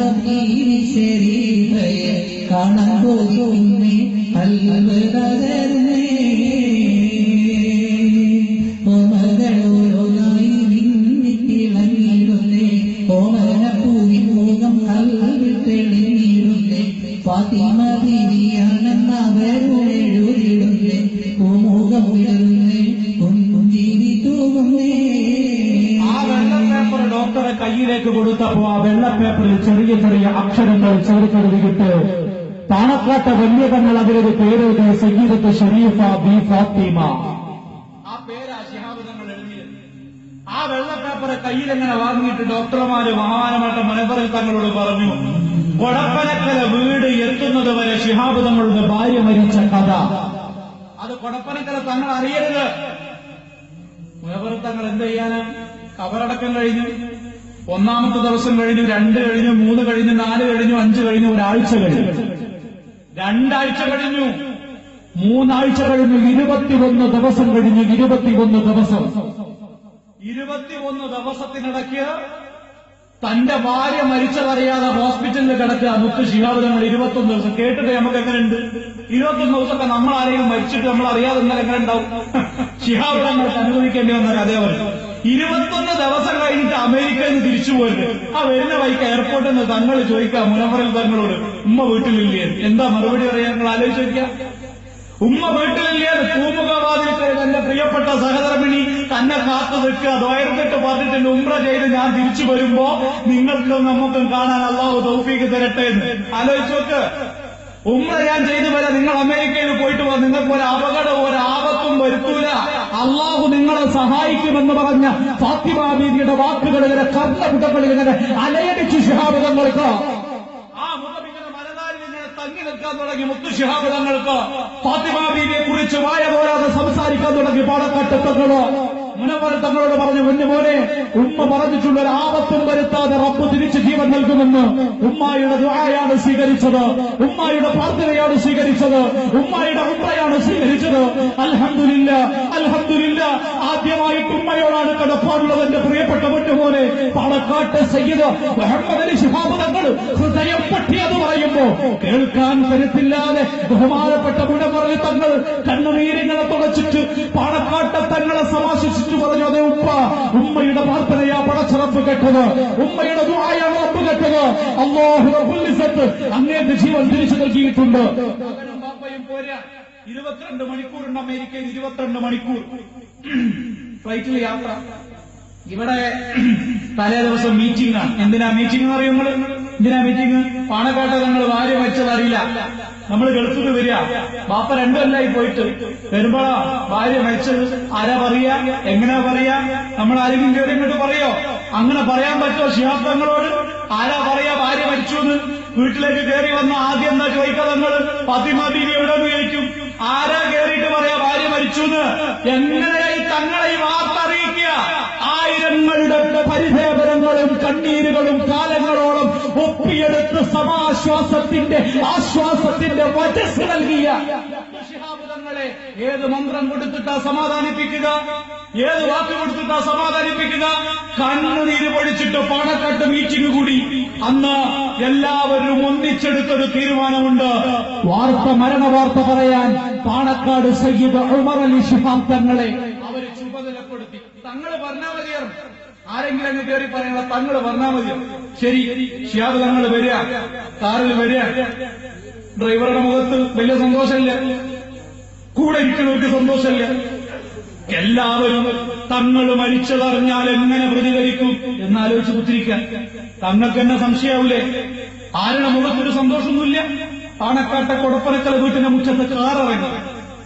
ശരീരയെ കാണാൻ കൊതിക്കുന്നേ. അൽവതരുന്നേ ഓമകളോരോന്നായി മിന്നിത്തിളങ്ങിടുന്നേ. ഓമന കൊടുത്തപ്പോ ആ വെള്ള പേപ്പറിൽ ചെറിയ ചെറിയ അക്ഷരങ്ങൾ ചേർത്തെഴുതിയിട്ട് പാണക്കാട്ടെ വലിയ തങ്ങൾ അവരത് പേരെഴുതിയ സയ്യിദത്ത് ഷരീഫ ബി ഫാത്തിമ. ആ പേരാ ശിഹാബ് തങ്ങൾ എഴുതിയത്. ആ വെള്ള പേപ്പറ് കയ്യിലെങ്ങനെ വാങ്ങിയിട്ട് ഡോക്ടർമാര് മഹാനമാട്ട മനബറിൽ തങ്ങളോട് പറഞ്ഞു, കൊടപ്പനക്കര വീട് എത്തുന്നത് വരെ ശിഹാബ് തങ്ങളുടെ ഭാര്യ മരിച്ച കഥ അത് കൊടപ്പനക്കര തങ്ങൾ അറിയരുത്. മനബറിൽ തങ്ങൾ എന്ത് ചെയ്യാന്? കബറടക്കം കഴിഞ്ഞു, 1ാമത്തെ ദിവസം കഴിഞ്ഞു, 2 കഴിഞ്ഞു, 3 കഴിഞ്ഞു, 4 കഴിഞ്ഞു, 5 കഴിഞ്ഞു, ഒരാഴ്ച കഴിഞ്ഞു, 2 ആഴ്ച കഴിഞ്ഞു, 3 ആഴ്ച കഴിഞ്ഞു, 21 ദിവസം കഴിഞ്ഞു. 21 ദിവസം 21 ദിവസത്തിനിടയ്ക്ക് തന്റെ ഭാര്യ മരിച്ചതറിയാതെ ഹോസ്പിറ്റലിൽ കിടക്കുക മുത്ത് ശിഹാബ് തങ്ങൾ. 21 ദിവസം കേട്ടിട്ട് നമുക്ക് എങ്ങനെയുണ്ട്? 21 ദിവസമൊക്കെ നമ്മൾ ആരെങ്കിലും മരിച്ചിട്ട് നമ്മൾ അറിയാതെ എന്നാൽ എങ്ങനെ ഉണ്ടാവും? ശിഹാബ് തങ്ങൾക്ക് അനുഭവിക്കേണ്ടി വന്നാൽ അതേപോലെ 21 ദിവസം കഴിഞ്ഞിട്ട് അമേരിക്കയിൽ നിന്ന് തിരിച്ചു പോയിട്ട് ആ വരുന്ന വൈക്ക് എയർപോർട്ടിൽ നിന്ന് തങ്ങൾ ചോദിക്കാം മുനവറിൽ തങ്ങളോട്, ഉമ്മ വീട്ടിലില്ലേ? എന്താ മറുപടി പറയാൻ നിങ്ങൾ ആലോചിച്ച് നോക്കിയാ? ഉമ്മ വീട്ടിലില്ലേ? പൂമുഖവാതിൽ എന്റെ പ്രിയപ്പെട്ട സഹധർമ്മിണി തന്നെ കാത്തു നിൽക്കുക, ദ്വയർത്തിട്ട് പറഞ്ഞിട്ടുണ്ട് ഉംറ ചെയ്ത് ഞാൻ തിരിച്ചു വരുമ്പോ നിങ്ങൾക്കും നമുക്കും കാണാൻ അള്ളാഹു തൗഫീഖ് തരട്ടെ എന്ന്. ആലോചിച്ച് നോക്ക്. ഉംറ ഞാൻ ചെയ്തു വരാം, നിങ്ങൾ അമേരിക്കയിൽ പോയിട്ട് പോകാം, നിങ്ങൾക്ക് ഒരു അപകടവും ഒരു ആപത്തും വരുത്തൂല, അള്ളാഹു നിങ്ങളെ സഹായിക്കുമെന്ന് പറഞ്ഞ ഫാത്തിമ ബീവിയുടെ വാക്കുകൾ ഇങ്ങനെ കർണപുടങ്ങളിൽ ഇങ്ങനെ അലയടിച്ചു ശിഹാബ് തങ്ങൾക്ക്. ആ മുഖം ഇങ്ങനെ മലനാരിൽ ഇങ്ങനെ തങ്ങി നിൽക്കാൻ തുടങ്ങി മുത്തു ശിഹാബ് തങ്ങൾക്ക്. ഫാത്തിമ ബീവിയെ കുറിച്ച് വായ പോരാതെ സംസാരിക്കാൻ തുടങ്ങി പാണക്കാട്ട് തങ്ങളോ. മുനവർ തങ്ങളോട് പറഞ്ഞു, മോനെ ഉമ്മ പറഞ്ഞിട്ടുള്ള ഒരു ആപത്തും വരുത്താതെ റബ്ബ് തിരിച്ച് ജീവൻ നൽകുമെന്ന്. ഉമ്മായുടെ ദുആയാണ് സ്വീകരിച്ചത്, ഉമ്മായുടെ പ്രാർത്ഥനയാണ് സ്വീകരിച്ചത്, ഉമ്മായുടെ ഉംറയാണ് സ്വീകരിച്ചത്. അൽഹംദുലില്ലാഹ്, അൽഹംദുലില്ലാഹ്. ആദ്യമായിട്ട് ഉമ്മയോടാണ് കടപ്പാടുള്ളത് എന്റെ പ്രിയപ്പെട്ട മോനെ. പാണക്കാട്ട് സയ്യിദ് മുഹമ്മദ് അലി ശിഹാബ് തങ്ങൾ ഹൃദയം പൊട്ടിയത് പറയുമ്പോ കേൾക്കാൻ കരുത്തില്ലാതെ ബഹുമാനപ്പെട്ട മുനവർ തങ്ങൾ കണ്ണുനീരിങ്ങനെ തുടച്ചിട്ട് പാണക്കാട്ടെ തങ്ങളെ സമാശിച്ചു പറഞ്ഞു, അതേ ഉപ്പ, ഉമ്മയുടെ പ്രാർത്ഥനയാ പടച്ചറപ്പ് കേട്ടത്, ഉമ്മയുടെ ദുആയാണ് റബ്ബ് കേട്ടത്. അല്ലാഹു റബ്ബുൽ ഇസ്സത്ത് അങ്ങേക്ക് ജീവൻ തിരിച്ചു നൽകിയിട്ടുണ്ട്. ബാപ്പയും പോരാ, 22 മണിക്കൂറുണ്ട് അമേരിക്കയിൽ, 22 മണിക്കൂർ ഫ്ലൈറ്റിൽ യാത്ര. ഇവിടെ തലേ ദിവസം മീറ്റിംഗ് ആണ്. എന്തിനാ മീറ്റിംഗ് എന്ന് അറിയുമ്പോൾ? എന്തിനാ മീറ്റിംഗ്? പാണക്കാട്ടെ തങ്ങൾ ഭാര്യ മരിച്ചതറിയില്ല, നമ്മൾ ഗൾഫിൽ വരിക, ബാപ്പ 2 കൊല്ലമായി പോയിട്ട് വരുമ്പോഴാ ഭാര്യ മരിച്ചത്. ആരാ പറയാ? എങ്ങനെയാ പറയാ? നമ്മൾ ആരെങ്കിലും കയറി ഇങ്ങോട്ട് പറയോ? അങ്ങനെ പറയാൻ പറ്റുമോ ശിഹാബ് തങ്ങളോട്? ആരാ പറയാ ഭാര്യ മരിച്ചു എന്ന്? വീട്ടിലേക്ക് കയറി വന്ന ആദ്യം എന്താ ചോദിക്കുക തങ്ങൾ? ഫാത്തിമ ബീവി എവിടെന്ന് ചോദിക്കും. ആരാ കയറിയിട്ട് പറയാ ഭാര്യ മരിച്ചു എന്ന്? എങ്ങനെയായി തങ്ങളെ ഈ വാർത്ത അറിയിക്കുക? ആയിരങ്ങളുടെ പരിദേവനങ്ങളും കണ്ണീരുകളും കാലങ്ങളോളം ഒപ്പിയെടുത്ത് സമാശ്വാസത്തിന്റെ ആശ്വാസത്തിന്റെ വചസ് നൽകിയ ശിഹാബ് തങ്ങളെ ഏത് മന്ത്രം കൊടുത്തിട്ടാ സമാധാനിപ്പിക്കുക? ഏത് വാക്ക് കൊടുത്തിട്ടാ സമാധാനിപ്പിക്കുക? കണ്ണുനീര് പൊഴിച്ചിട്ട് പാണക്കാട്ട് മീറ്റിംഗ് കൂടി. അന്ന് എല്ലാവരും ഒന്നിച്ചെടുത്തൊരു തീരുമാനമുണ്ട്. മരണ വാർത്ത പറയാൻ പാണക്കാട് സയ്യിദ് ഉമർ അലി ശിഹാബ് തങ്ങളെ അവര് ചുമതലപ്പെടുത്തി. തങ്ങള് പറഞ്ഞാൽ മതിയാറും, ആരെങ്കിലും അങ്ങ് കയറി പറയാനുള്ള തങ്ങള് പറഞ്ഞാൽ മതിയോ? ശരി, ശിഹാബ് തങ്ങൾ വരിക, കാറിൽ വരിക. ഡ്രൈവറുടെ മുഖത്ത് വലിയ സന്തോഷമില്ല, കൂടെ ഇരിക്കുന്നവർക്ക് സന്തോഷമില്ല. എല്ലാവരും തങ്ങൾ മരിച്ചതറിഞ്ഞാൽ എങ്ങനെ പ്രതികരിക്കും എന്നാലോചിച്ച് കുത്തിരിക്കാൻ. തങ്ങൾക്ക് എന്നെ സംശയാവൂലേ? ആരുടെ മുഖത്തൊരു സന്തോഷമൊന്നുമില്ല. പാണക്കാട്ടെ കൊടപ്പനക്കല വീട്ടിന്റെ മുറ്റത്ത്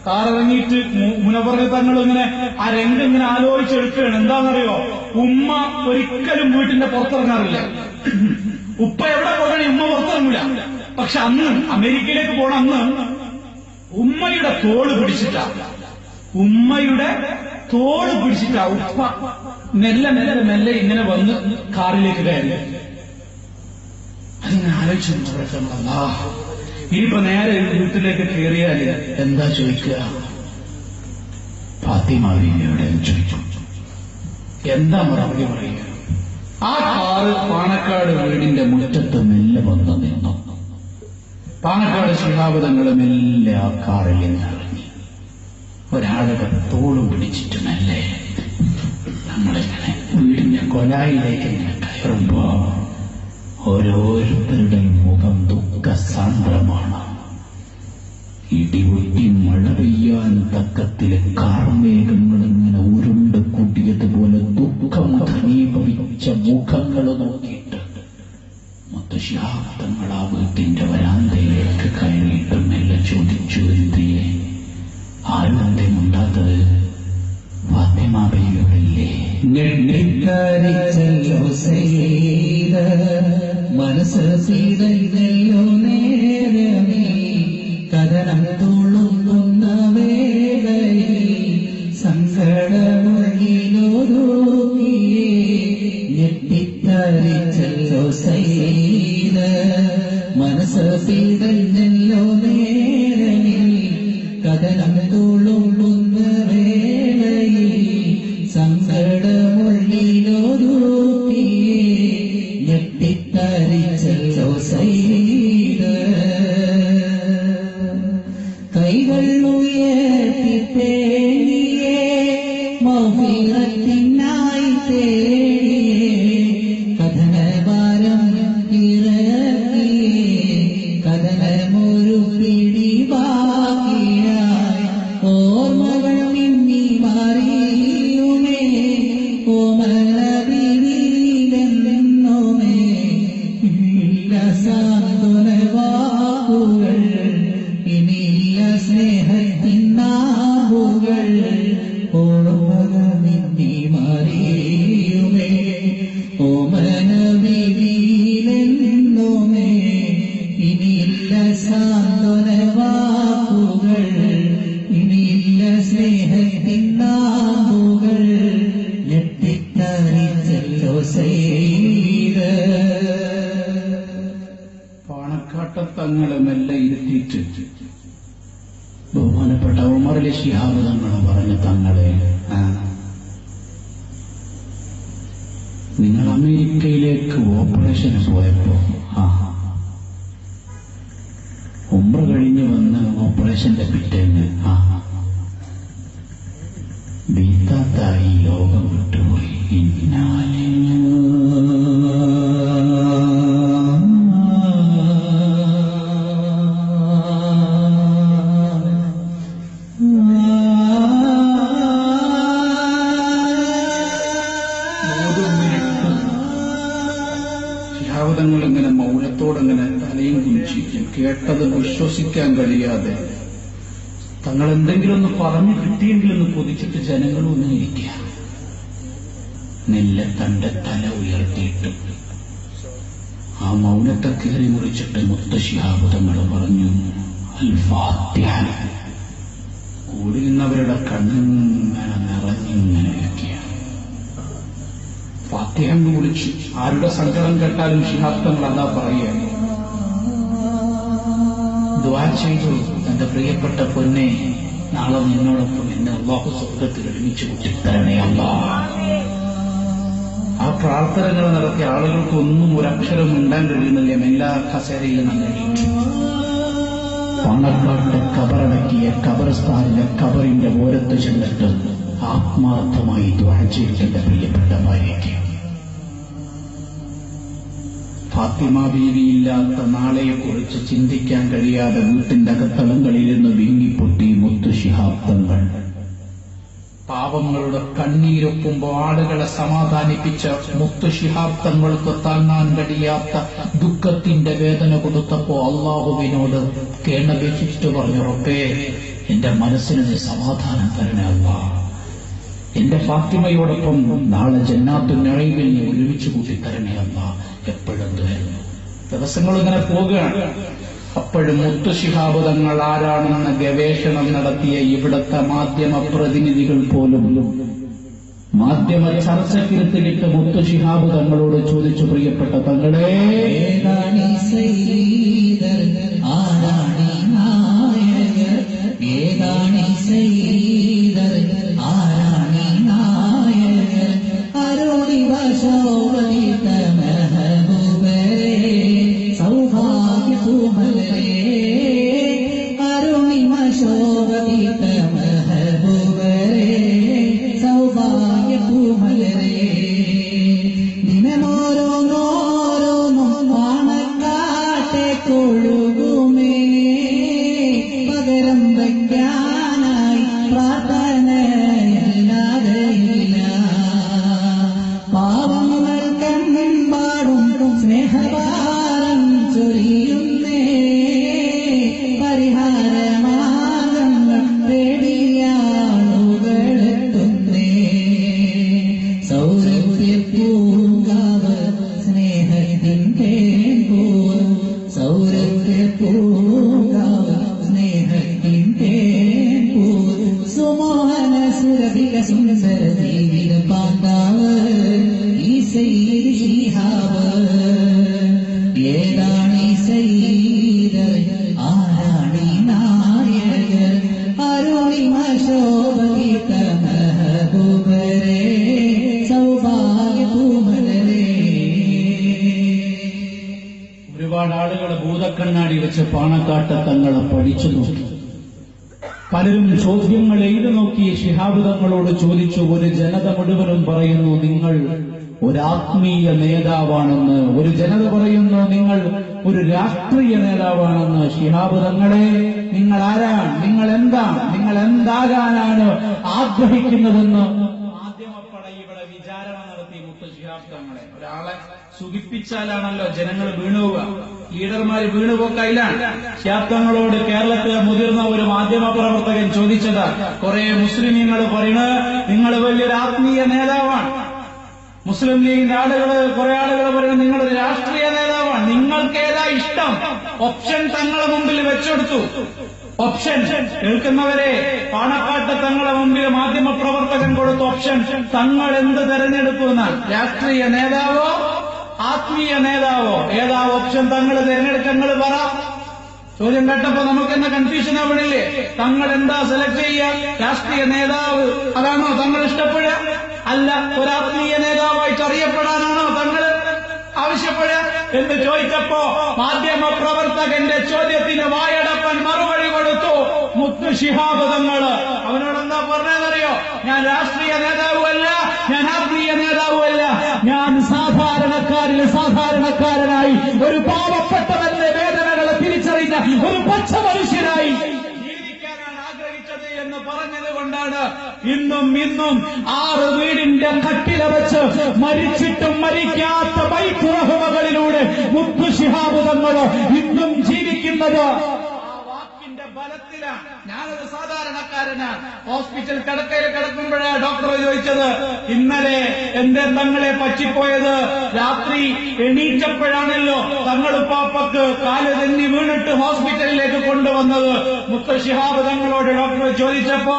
കാറിറങ്ങിയിട്ട് മുനവർ തങ്ങൾ ഇങ്ങനെ ആ രംഗം ഇങ്ങനെ ആലോചിച്ചെടുക്കുകയാണ്. എന്താണെന്നറിയോ? ഉമ്മ ഒരിക്കലും വീട്ടിന്റെ പുറത്തിറങ്ങാറില്ല. ഉപ്പ എവിടെ പോകണേ ഉമ്മ പുറത്തിറങ്ങില്ല. പക്ഷെ അന്ന് അമേരിക്കയിലേക്ക് പോണ അന്ന് ഉമ്മയുടെ തോള് പിടിച്ചിട്ടാ ഉപ്പ മെല്ലെ മെല്ലെ മെല്ലെ ഇങ്ങനെ വന്ന് കാറിലേക്ക് കയറി. അതിങ്ങനെ ആലോചിച്ചു. ഇനിയിപ്പോ നേരെ വീട്ടിലേക്ക് കയറിയാല് എന്താ ചോദിക്കുക? ഫാത്തിമ ബീവിയോട് ചോദിച്ചു. എന്താ മറുപടി പറയുക? ആ കാറ് പാണക്കാട് വീടിന്റെ മുറ്റത്ത് മെല്ലെ വന്ന് നിന്നു. പാണക്കാട് ശിഹാബ് തങ്ങൾ മെല്ലെ ആ കാറിൽ നിന്നിറങ്ങി. ഒരാളുടെ തോള് പിടിച്ചിട്ട് മെല്ലെ നമ്മളിങ്ങനെ വീടിന്റെ കൊലായിലേക്ക് ഇങ്ങനെ കയറുമ്പോ ഓരോരുത്തരുടെയും മുഖം ദുഃഖസാന്ദ്രമാണ്. ഇടിവെട്ടി മഴ പെയ്യാൻ തക്കത്തിലെ കാർമേഘങ്ങൾ ഇങ്ങനെ ഉരുണ്ട് കൂട്ടിയതുപോലെ ദുഃഖം ഘനീഭവിച്ച മുഖങ്ങൾ നോക്കിയിട്ട് മുത്തശ്ശിഹാബ്ദങ്ങൾ ആ വീട്ടിന്റെ വരാന്തയിലേക്ക് കയറിയിട്ട് മെല്ലെ ചോദിച്ചു, എന്തിയെ ആരും എന്തേ ഉണ്ടാത്തത്? ഫാത്തിമ ബീവിയോടല്ലേ? ഞെട്ടിക്കാരിച്ചല്ലോ സയ്യിദ, മനസ്സ് സീതല്ലോ നേരമേ, കഥനം തുളുമ്പുന്ന വേളയിൽ സങ്കടമൊഴിയിലൊതുക്കിയേ. ഞെട്ടിക്കാരിച്ചല്ലോ സയ്യിദ, മനസ്സ് സീതല്ലോ നേരമേ, കഥനം തുളുമ്പുന്ന വേളയിൽ സങ്കടമൊഴിയിലൊതുക്കിയേ. ഞെട്ടിത്തരിച്ചല്ലോ സയ്യിദ, കൈകൾ ഉയർത്തി തേടിയേ, മൗഫിറത്തിനായി തേടിയേ, കഥനഭാരം ഇറക്കിയേ, കഥനമൊരു പിടി ബാക്കിയായി, ഓർമ്മകൾ മിന്നി മാറിയുമേ, ഓമനവിധിയിലെന്നോമേ, ഇല്ല സാന്ത്വനവാക്കുകൾ, ഇനിയില്ല സ്നേഹത്തിൻ നാവുകൾ, ഓർമ്മകൾ മിന്നി മാറിയുമേ, ഓമനവിധിയിലെന്നോമേ, ഇനിയില്ല സാന്ത്വനവാക്കുകൾ, ഇനിയില്ല സ്നേഹത്തിൻ നാവുകൾ. ഞെട്ടിത്തരിച്ചല്ലോ സയ്യിദ. പാണക്കാട്ടത്തങ്ങളെ മെല്ലെ ഇരുത്തിയിട്ട് ബഹുമാനപ്പെട്ട ഉമറിലെ ശിഹാബ് തങ്ങൾ പറഞ്ഞ, തങ്ങളെ നിങ്ങൾ അമേരിക്കയിലേക്ക് ഓപ്പറേഷന് പോയപ്പോ ഉംറ കഴിഞ്ഞ് വന്ന് ഓപ്പറേഷന്റെ പിറ്റേന്ന് ബീത്താത്തായി ലോകം വിട്ടുപോയി. ഇന്നാലെ ശിഹാബ് ഇങ്ങനെ മൗനത്തോടെങ്ങനെ തലയും കുനിച്ചിരിക്കും. കേട്ടത് വിശ്വസിക്കാൻ കഴിയാതെ തങ്ങൾ എന്തെങ്കിലും ഒന്ന് പറഞ്ഞു കിട്ടിയെങ്കിലൊന്ന് കൊതിച്ചിട്ട് ജനങ്ങളൊന്നും ഇരിക്കുക. നെല്ല തന്റെ തല ഉയർത്തിയിട്ട് ആ മൗനത്തെ കീറി മുറിച്ചിട്ട് മുത്തശ്ശിഹാബ് തങ്ങൾ പറഞ്ഞു, അൽ ഫാത്തിഹ. കൂടി നിന്നവരുടെ കണ്ണിങ്ങനെ നിറഞ്ഞിങ്ങനെ ഇരിക്കുക. ഫാത്തിഹ എന്ന് വിളിച്ചു. ആരുടെ സങ്കടം കേട്ടാലും ശിഹാബ് തങ്ങൾ അതാ പറയുക, ദുആ ചെയ്തു, എന്റെ പ്രിയപ്പെട്ട പൊന്നെ, നാളെ നിന്നോടൊപ്പം എന്നെ അല്ലാഹു സ്വർഗ്ഗത്തിൽ ഒരുമിച്ച് കൂട്ടിത്തരണേ അല്ലാഹ്. ആ പ്രാർത്ഥനകൾ നടത്തിയ ആളുകൾക്ക് ഒന്നും ഒരക്ഷരം ഉണ്ടാൻ കഴിയുന്നില്ല. എല്ലാ കസേരയിലും നന്നടിച്ചു. പണക്കാട്ട് കബറടക്കിയ കബർസ്ഥാനിലെ കബറിന്റെ ഓരത്ത് ചെന്നിട്ട് ആത്മാർത്ഥമായി ദുആ ചെയ്തു എന്റെ പ്രിയപ്പെട്ട ഭാര്യയ്ക്ക്. ഫാത്തിമ ബീവിയില്ലാത്ത നാളെയെക്കുറിച്ച് ചിന്തിക്കാൻ കഴിയാതെ വീട്ടിന്റെ അകത്തളങ്ങളിലിരുന്ന് വിങ്ങിപ്പൊട്ടി മുത്തുശിഹാബ് തങ്ങൾ. പാവങ്ങളുടെ കണ്ണീരൊപ്പുമ്പോൾ ആളുകളെ സമാധാനിപ്പിച്ച മുത്തുശിഹാബ് തങ്ങൾക്ക് താങ്ങാൻ കഴിയാത്ത ദുഃഖത്തിന്റെ വേദന കൊടുത്തപ്പോ അള്ളാഹുവിനോട് കേണപേക്ഷിച്ചിട്ട് പറഞ്ഞു, റബ്ബേ, എന്റെ മനസ്സിന് നീ സമാധാനം തരണേ അല്ലാഹ്. എന്റെ ഫാത്തിമയോടൊപ്പം നാളെ ജന്നാത്തുൻ നഈമിൽ നീ ഒരുമിച്ച് കൂട്ടി തരണേ അല്ലാഹ്. എപ്പോഴെന്തായിരുന്നു ദിവസങ്ങൾ ഇങ്ങനെ പോവുകയാണ്. അപ്പോഴും മുത്തുശിഹാബ് തങ്ങൾ ആരാണെന്ന ഗവേഷണം നടത്തിയ ഇവിടത്തെ മാധ്യമ പ്രതിനിധികൾ പോലും മാധ്യമ ചർച്ചക്കിരുത്തിലിട്ട് മുത്തുശിഹാബ് തങ്ങളോട് ചോദിച്ചു, പ്രിയപ്പെട്ട തങ്ങളെ, ഏതാണീ സയ്യിദർ, ആരാണീ നായകർ, ഏതാണീ സയ്യിദർ, ആരാണീ നായകർ, അരുണിവ ശോഭിത മെഹബൂബരേ, സൗഭാഗ്യപൂമലരേ, അരുണിവ ശോഭിത മെഹബൂബരേ, സൗഭാഗ്യപൂമലരേ, ദിനമോരോന്നോരോന്നും ഏതാണീ സയ്യിദർ ആരാണീ നായകർ അരുണിമ ശോഭിത മെഹബൂബരേ സൗഭാഗ്യപൂമലരേ. ഒരുപാട് ആളുകൾ ഭൂതക്കണ്ണാടി വെച്ച് പാണക്കാട്ട് തങ്ങളെ പഠിച്ചു നോക്കി. പലരും ചോദ്യങ്ങൾ എഴുതി നോക്കി ശിഹാബ് തങ്ങളോട് ചോദിച്ചു. ഒരു ജനത മുഴുവനും പറയുന്നു നിങ്ങൾ ഒരാത്മീയ നേതാവാണെന്ന്. ഒരു ജനത പറയുന്നു നിങ്ങൾ ഒരു രാഷ്ട്രീയ നേതാവാണെന്ന്. ശിഹാബ് തങ്ങളെ നിങ്ങൾ ആരാണ്, നിങ്ങൾ എന്താണ്, നിങ്ങൾ എന്താകാനാണ് ആഗ്രഹിക്കുന്നതെന്ന് മാധ്യമപ്പട ഇവിടെ വിചാരണ നടത്തി. മുത്ത് ശിഹാബ് തങ്ങളെ ഒരാളെ സുഖിപ്പിച്ചാലാണല്ലോ ജനങ്ങൾ വീണുപോവുക, ലീഡർമാര് വീണുപോക്കയിലാണ്. ശിഹാബ് തങ്ങളോട് കേരളത്തിലെ മുതിർന്ന ഒരു മാധ്യമ പ്രവർത്തകൻ ചോദിച്ചത്, കുറെ മുസ്ലിമീങ്ങൾ പറയുന്നത് നിങ്ങൾ വലിയൊരു ആത്മീയ നേതാവാണ്, മുസ്ലിം ലീഗിന്റെ ആളുകൾ കുറെ ആളുകൾ പറയുന്നത് നിങ്ങളൊരു രാഷ്ട്രീയ നേതാവാണ്, നിങ്ങൾക്ക് ഏതാ ഇഷ്ടം? ഓപ്ഷൻ തങ്ങളെ മുമ്പിൽ വെച്ചെടുത്തു. ഓപ്ഷൻ കേൾക്കുന്നവരെ, പാണക്കാട്ട് തങ്ങളെ മുമ്പിൽ മാധ്യമ പ്രവർത്തകൻ കൊടുത്ത ഓപ്ഷൻ തങ്ങൾ എന്ത് തെരഞ്ഞെടുക്കുമെന്നാണ്. രാഷ്ട്രീയ നേതാവോ ആത്മീയ നേതാവോ? ഏതാ ഓപ്ഷൻ തങ്ങൾ തെരഞ്ഞെടുക്കങ്ങൾ പറ. ചോദ്യം കേട്ടപ്പോ നമുക്ക് എന്നെ കൺഫ്യൂഷൻ ആവണില്ലേ? തങ്ങൾ എന്താ സെലക്ട് ചെയ്യുക? രാഷ്ട്രീയ നേതാവ് അതാണോ തങ്ങൾ ഇഷ്ടപ്പെടുക? അല്ല, ഒരു ആത്മീയ നേതാവായിട്ട് അറിയപ്പെടാനാണോ തങ്ങൾ ആവശ്യപ്പെടുക എന്ന് ചോദിച്ചപ്പോ മാധ്യമ പ്രവർത്തകന്റെ ചോദ്യത്തിന് വായടപ്പൻ മറുപടി കൊടുത്തു. മുത്ത് ശിഹാബ് തങ്ങള് അവനോടെന്താ പറഞ്ഞതെന്നറിയോ? ഞാൻ രാഷ്ട്രീയ നേതാവുമല്ല, ഞാൻ ആത്മീയ നേതാവുമല്ല, ഞാൻ സാധാരണക്കാരിൽ സാധാരണക്കാരനായി ഒരു പാവപ്പെട്ടവന്റെ വേദനകളെ തിരിച്ചറിഞ്ഞ ഒരു പച്ച മനുഷ്യനായി ജീവിക്കാനാണ് ആഗ്രഹിച്ചത് എന്ന് പറഞ്ഞത് കൊണ്ടാണ് ഇന്നും 6 വീടിന്റെ കട്ടില വെച്ച് മരിച്ചിട്ടും മരിക്കാത്ത ബൈത്തുറഹുമകളിലൂടെ മുത്ത് ശിഹാബ് തങ്ങള് ഇന്നും ജീവിക്കുന്നത്. ബലത്തിലാണ്. ഞാനൊരു സാധാരണക്കാരനാണ്. ഹോസ്പിറ്റൽ കിടക്കയിൽ കിടക്കുമ്പോഴാണ് ഡോക്ടർ ചോദിച്ചത്, ഇന്നലെ എന്റെ തങ്ങളെ പറ്റിപ്പോയത് രാത്രി എണീറ്റപ്പോഴാണല്ലോ തങ്ങളുപ്പാപ്പക്ക് കാല് തെന്നി വീണിട്ട് ഹോസ്പിറ്റലിലേക്ക് കൊണ്ടുവന്നത്. മുത്ത് ശിഹാബ് തങ്ങളോട് ഡോക്ടർ ചോദിച്ചപ്പോ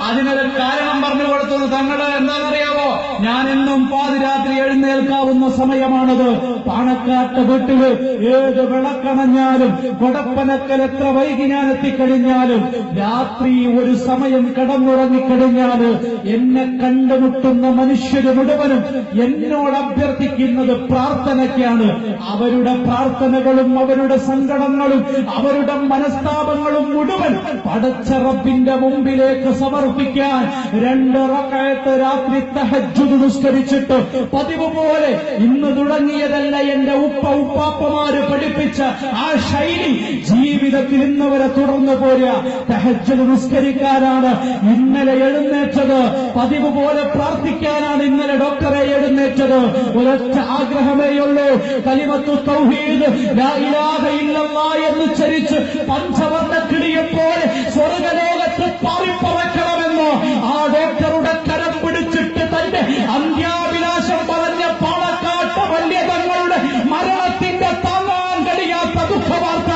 അതിനൊരു കാരണം പറഞ്ഞു കൊടുത്തത് തങ്ങള് എന്താണെന്നറിയാമോ? ഞാനെന്നും പാതിരാത്രി എഴുന്നേൽക്കാവുന്ന സമയമാണത്. പാണക്കാട്ട് വീട്ടില് ഏത് വിളക്കണഞ്ഞാലും കൊടപ്പനക്കൽ എത്ര വൈകി ഞാൻ എത്തിക്കഴിഞ്ഞാലും രാത്രി ഒരു സമയം കടന്നുറങ്ങിക്കഴിഞ്ഞാല് എന്നെ കണ്ടുമുട്ടുന്ന മനുഷ്യര് മുഴുവനും എന്നോട് അഭ്യർത്ഥിക്കുന്നത് പ്രാർത്ഥനയ്ക്കാണ്. അവരുടെ പ്രാർത്ഥനകളും അവരുടെ സങ്കടങ്ങളും അവരുടെ മനസ്താപങ്ങളും മുഴുവൻ പടച്ച റബ്ബിന്റെ മുമ്പിലേക്ക് സമർപ്പിക്കാൻ 2 റക്അത്ത് രാത്രി തഹജ്ജുദ് നിസ്കരിച്ചിട്ട് പതിവ് പോലെ ഇന്ന് തുടങ്ങിയതല്ല, എന്റെ ഉപ്പാപ്പമാര് പഠിപ്പിച്ച ആ ശൈലി ജീവിതത്തിൽ ഇന്നവരെ തുടർന്നു പോരുക. തഹജ്ജുദ് നിസ്കരിക്കാനാണ് ഇന്നലെ എഴുന്നേറ്റത്, പതിവ് പോലെ പ്രാർത്ഥിക്കാനാണ് ഇന്നലെ ഡോക്ടറെ എഴുന്നേറ്റത്. ഒരൊറ്റ ആഗ്രഹമേയുള്ളൂ, കലിമത്തു തൗഹീദ് ലാ ഇലാഹ ഇല്ലല്ലാഹ് എന്ന് ഉച്ചരിച്ച് പഞ്ചവർണ്ണ കിളിയെപ്പോലെ സ്വർഗലോകത്ത് പാറിപ്പറക്കണമെന്ന് ആ ഡോക്ടറുടെ കരം പിടിച്ചിട്ട് തന്റെ അന്ത്യാഭിലാഷം പറഞ്ഞ പാണക്കാട്ട് വലിയ തങ്ങളുടെ മരണത്തിന്റെ താങ്ങാൻ കഴിയാത്ത ദുഃഖവാർത്ത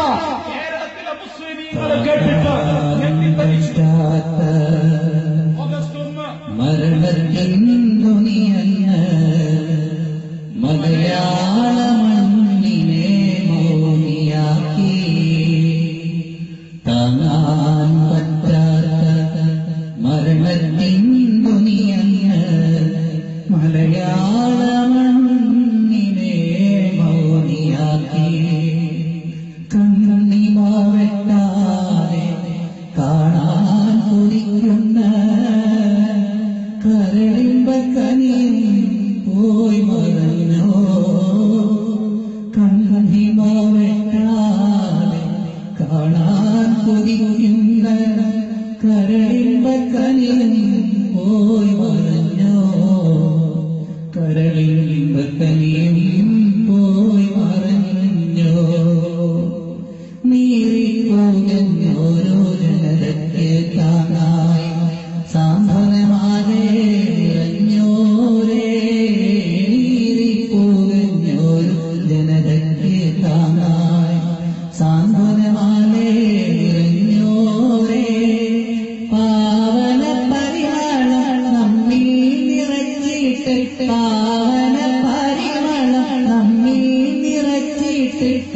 കേരളത്തിലെ മുസ്ലിമീങ്ങൾ കേട്ടിട്ട് മരണത്തിൻ ദുനിയന്ന് മലയാള മണ്ണിനെ മൗനിയാക്കി താങ്ങാൻ പറ്റാത്ത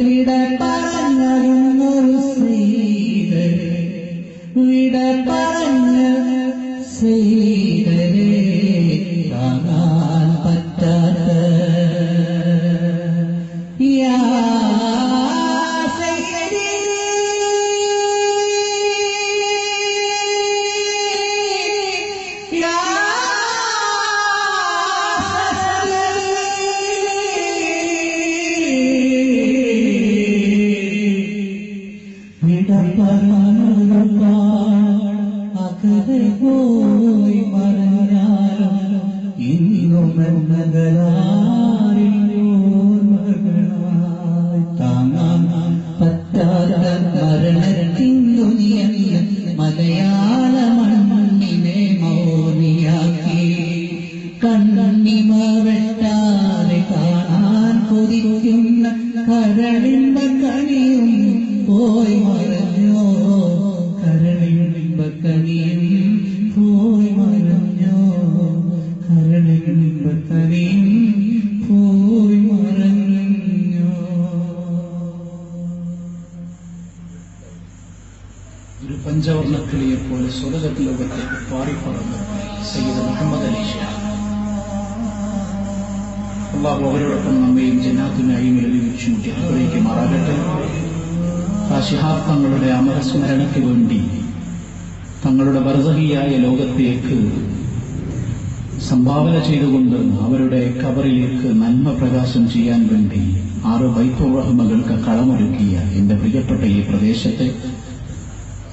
വിട പറഞ്ഞൊരു സീതരെ വിട പറഞ്ഞ സീതരെ കാണാൻ പറ്റാത്ത യാ അകലെ പോയി മറഞ്ഞാലും ഇന്നും മകളായി താങ്ങാൻ പറ്റാത്ത മരണത്തിൻ ദുനിയയിൽ മലയാള മണ്ണിനെ മൗനിയാക്കി കണ്ണിമ വെട്ടാതെ കാണാൻ കൊതിക്കുന്ന കരളിമ്പ കണിയും പോയി മറഞ്ഞോ കരളിമ്പ കണിയും പോയി മറഞ്ഞോ കരളിമ്പ കണിയും പോയി മറഞ്ഞോ. ഒരു പഞ്ചവർണ്ണക്കിളിയെ പോലെ സ്വർഗത്തിൽ ലോകത്തേക്ക് പാറിപ്പറന്ന് സയ്യിദ് മുഹമ്മദ് അലി ഷിഹാബ് അള്ളാഹു അവരോടൊപ്പം നമ്മയും ജന്നാത്തുനായും ലഭിച്ചു ജനങ്ങളിലേക്ക് മാറാകട്ടെ. ആ ശിഹാബ് തങ്ങളുടെ അമരസ്മരണയ്ക്ക് വേണ്ടി തങ്ങളുടെ ബർസഹിയായ ലോകത്തേക്ക് സംഭാവന ചെയ്തുകൊണ്ട് അവരുടെ ഖബറിലേക്ക് നന്മ പ്രകാശം ചെയ്യാൻ വേണ്ടി 6 ബൈത്തുർ റഹ്മകൾക്ക് കളമൊരുക്കിയ എന്റെ പ്രിയപ്പെട്ട ഈ പ്രദേശത്തെ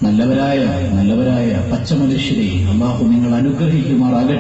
നല്ലവരായ പച്ചമനുഷ്യരെ അള്ളാഹു നിങ്ങൾ അനുഗ്രഹിക്കുമാറാകട്ടെ.